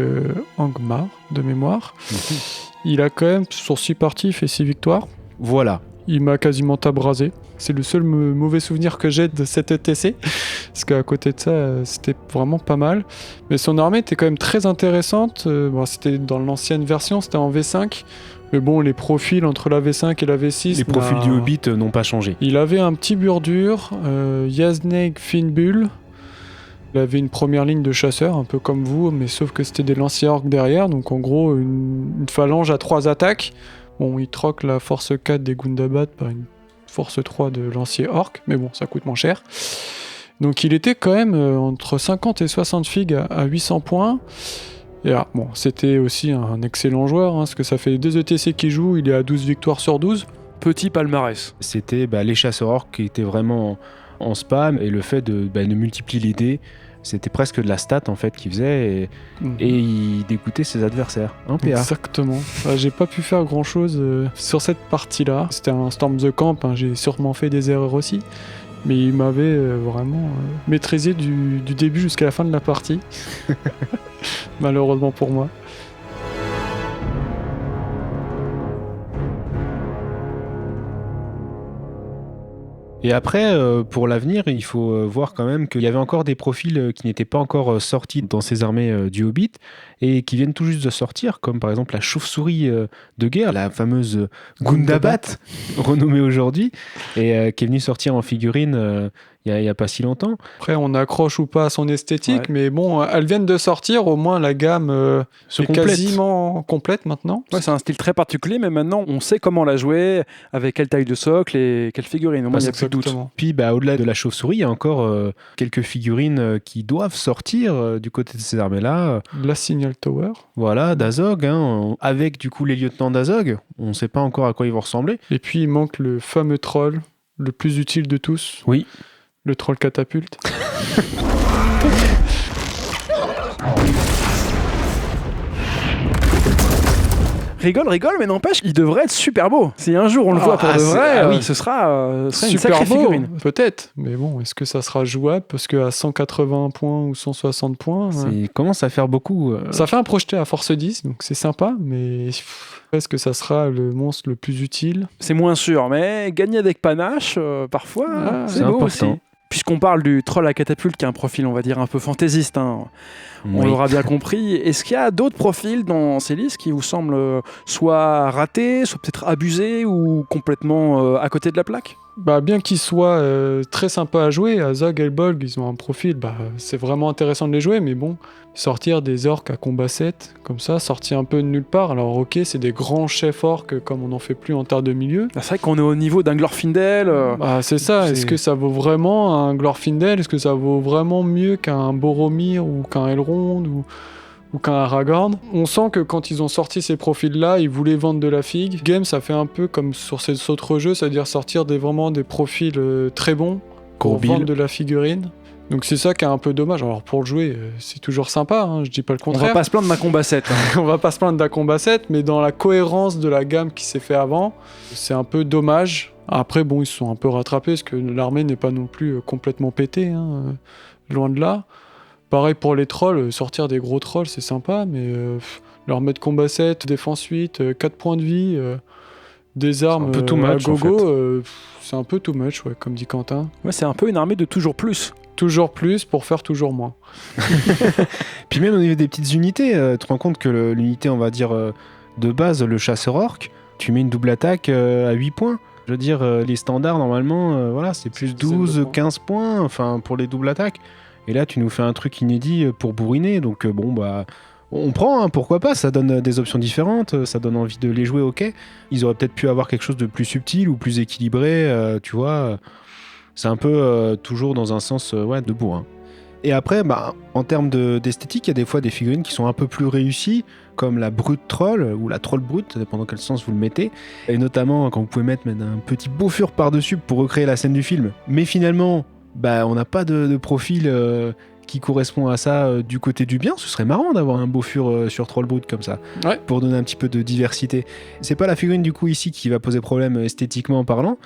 Angmar, de mémoire. Il a quand même, sur 6 parties, fait 6 victoires. Voilà. Il m'a quasiment tabrasé. C'est le seul mauvais souvenir que j'ai de cette ETC. Parce qu'à côté de ça, c'était vraiment pas mal. Mais son armée était quand même très intéressante. Bon, c'était dans l'ancienne version, c'était en V5. Mais bon, les profils entre la V5 et la V6... Les profils du Hobbit n'ont pas changé. Il avait un petit Burdur, Yazneg Finbull. Il avait une première ligne de chasseurs, un peu comme vous, mais sauf que c'était des lanciers orques derrière. Donc en gros, une phalange à 3 attaques. Bon, il troque la force 4 des Gundabad par une force 3 de lancier orc, mais bon, ça coûte moins cher. Donc il était quand même entre 50 et 60 figs à 800 points. Et là, bon, c'était aussi un excellent joueur, parce que ça fait 2 ETC qu'il joue, il est à 12 victoires sur 12. Petit palmarès. C'était les chasseurs orques qui étaient vraiment en spam, et le fait de multiplier les dés, c'était presque de la stat en fait qu'il faisait, et il dégoûtait ses adversaires. Un PA. Exactement. J'ai pas pu faire grand chose sur cette partie-là. C'était un Storm the Camp, j'ai sûrement fait des erreurs aussi. Mais il m'avait vraiment maîtrisé du début jusqu'à la fin de la partie. Malheureusement pour moi. Et après, pour l'avenir, il faut voir quand même qu'il y avait encore des profils qui n'étaient pas encore sortis dans ces armées du Hobbit et qui viennent tout juste de sortir, comme par exemple la chauve-souris de guerre, la fameuse Gundabat, renommée aujourd'hui, et qui est venue sortir en figurine il y a pas si longtemps. Après, on accroche ou pas à son esthétique, mais bon, elles viennent de sortir, au moins la gamme est quasiment complète maintenant. Ouais, c'est un style très particulier, mais maintenant on sait comment la jouer, avec quelle taille de socle et quelle figurine. Au moins, il n'y a plus de doute. Puis au-delà de la chauve-souris, il y a encore quelques figurines qui doivent sortir du côté de ces armées-là. La Signal Tower. Voilà, d'Azog, avec du coup les lieutenants d'Azog. On ne sait pas encore à quoi ils vont ressembler. Et puis il manque le fameux troll, le plus utile de tous. Oui. Le troll catapulte. Rigole, mais n'empêche, il devrait être super beau. Si un jour on le voit pour de vrai, ce sera une sacrée figurine. Peut-être, mais bon, est-ce que ça sera jouable? Parce qu'à 180 points ou 160 points... Il commence à faire beaucoup. Ça fait un projeté à force 10, donc c'est sympa, mais est-ce que ça sera le monstre le plus utile? C'est moins sûr, mais gagner avec panache, parfois, c'est beau important. aussi. Puisqu'on parle du troll à catapulte, qui a un profil, on va dire, un peu fantaisiste, on l'aura bien compris. Est-ce qu'il y a d'autres profils dans ces listes qui vous semblent soit ratés, soit peut-être abusés ou complètement à côté de la plaque? Bien qu'ils soient très sympas à jouer, Azog et Bolg, ils ont un profil, c'est vraiment intéressant de les jouer, mais bon, sortir des orques à combat 7, comme ça, sortir un peu de nulle part, alors ok, c'est des grands chefs orques comme on n'en fait plus en terre de milieu. C'est vrai qu'on est au niveau d'un Glorfindel. C'est ça, est-ce que ça vaut vraiment un Glorfindel? Est-ce que ça vaut vraiment mieux qu'un Boromir ou qu'un Elrond ou qu'un Aragorn? On sent que quand ils ont sorti ces profils-là, ils voulaient vendre de la figue. Game, ça fait un peu comme sur ces autres jeux, c'est-à-dire sortir vraiment des profils très bons pour vendre de la figurine. Donc c'est ça qui est un peu dommage. Alors pour le jouer, c'est toujours sympa, je dis pas le contraire. On va pas se plaindre d'un combat 7. On va pas se plaindre d'un combat 7, mais dans la cohérence de la gamme qui s'est fait avant, c'est un peu dommage. Après, bon, ils se sont un peu rattrapés, parce que l'armée n'est pas non plus complètement pétée, loin de là. Pareil pour les trolls, sortir des gros trolls, c'est sympa, mais leur mettre combat 7, défense 8, 4 points de vie, des armes un peu too much, à gogo, en fait. C'est un peu too much, comme dit Quentin. Ouais, c'est un peu une armée de toujours plus. Toujours plus pour faire toujours moins. Puis même au niveau des petites unités, tu te rends compte que l'unité, on va dire, de base, le chasseur orc, tu mets une double attaque à 8 points. Je veux dire, les standards, normalement, c'est plus 12, 15 points, pour les doubles attaques. Et là, tu nous fais un truc inédit pour bourriner. Donc bon, bah... On prend, hein, pourquoi pas, ça donne des options différentes, ça donne envie de les jouer, ok. Ils auraient peut-être pu avoir quelque chose de plus subtil ou plus équilibré, tu vois. C'est un peu toujours dans un sens de bourrin. Et après, bah, en termes d'esthétique, il y a des fois des figurines qui sont un peu plus réussies, comme la brute troll ou la troll brute, ça dépend dans quel sens vous le mettez. Et notamment quand vous pouvez mettre un petit bauffure par-dessus pour recréer la scène du film. Mais finalement, bah, on n'a pas de profil qui correspond à ça du côté du bien. Ce serait marrant d'avoir un bauffure sur troll brute comme ça, Ouais. pour donner un petit peu de diversité. C'est pas la figurine du coup ici qui va poser problème esthétiquement parlant,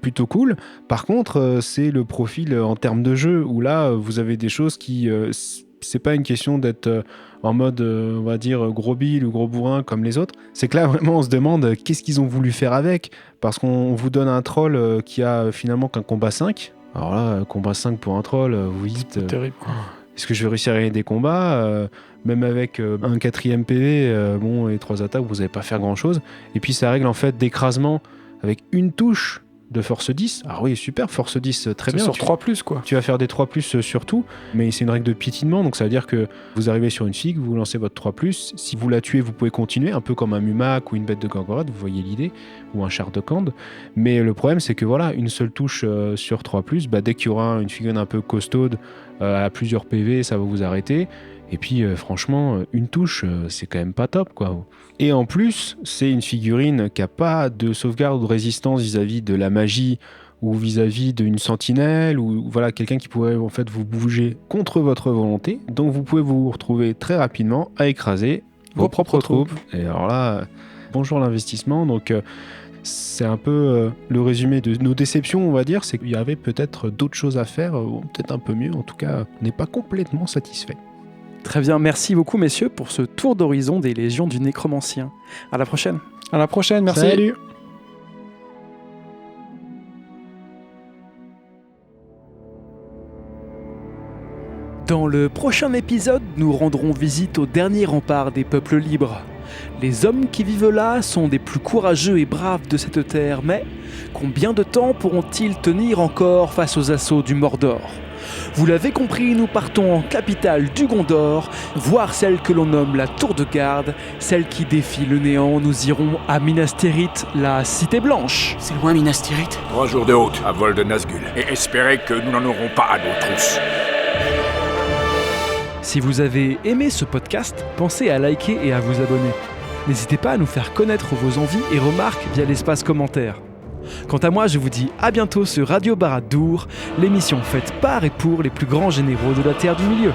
plutôt cool. Par contre, c'est le profil en termes de jeu, où là, vous avez des choses qui... c'est pas une question d'être en mode, on va dire, gros bill ou gros bourrin comme les autres. C'est que là, vraiment, on se demande qu'est-ce qu'ils ont voulu faire avec. Parce qu'on vous donne un troll qui a finalement qu'un combat 5. Alors là, combat 5 pour un troll, vous dites... Terrible. Est-ce que je vais réussir à gagner des combats même avec un 4ème PV, bon, et 3 attaques, vous n'allez pas faire grand-chose. Et puis ça règle en fait d'écrasement avec une touche de force 10. Ah oui, super, force 10, très bien. Sur 3+, quoi. Tu vas faire des 3+, sur tout, mais c'est une règle de piétinement, donc ça veut dire que vous arrivez sur une figue, vous lancez votre 3+, si vous la tuez, vous pouvez continuer, un peu comme un Mumak ou une bête de Gorgoroth, vous voyez l'idée, ou un char de Kand. Mais le problème, c'est que voilà, une seule touche sur 3+, bah, dès qu'il y aura une figurine un peu costaude, à plusieurs PV, ça va vous arrêter. Et puis franchement, une touche, c'est quand même pas top, quoi. Et en plus, c'est une figurine qui a pas de sauvegarde ou de résistance vis-à-vis de la magie ou vis-à-vis d'une sentinelle ou voilà, quelqu'un qui pourrait en fait vous bouger contre votre volonté. Donc vous pouvez vous retrouver très rapidement à écraser vos propres troupes. Et alors là, bonjour l'investissement. Donc c'est un peu le résumé de nos déceptions, on va dire. C'est qu'il y avait peut-être d'autres choses à faire, ou peut-être un peu mieux. En tout cas, on n'est pas complètement satisfait. Très bien, merci beaucoup messieurs pour ce tour d'horizon des légions du nécromancien. À la prochaine. À la prochaine, merci. Salut. Dans le prochain épisode, nous rendrons visite au dernier rempart des peuples libres. Les hommes qui vivent là sont des plus courageux et braves de cette terre, mais combien de temps pourront-ils tenir encore face aux assauts du Mordor ? Vous l'avez compris, nous partons en capitale du Gondor, voir celle que l'on nomme la Tour de Garde, celle qui défie le néant. Nous irons à Minas Tirith, la Cité Blanche. C'est loin, Minas Tirith? 3 jours de haute à vol de Nazgûl. Et espérez que nous n'en aurons pas à nos trousses. Si vous avez aimé ce podcast, pensez à liker et à vous abonner. N'hésitez pas à nous faire connaître vos envies et remarques via l'espace commentaire. Quant à moi, je vous dis à bientôt sur Radio Barad-dûr, l'émission faite par et pour les plus grands généraux de la Terre du Milieu.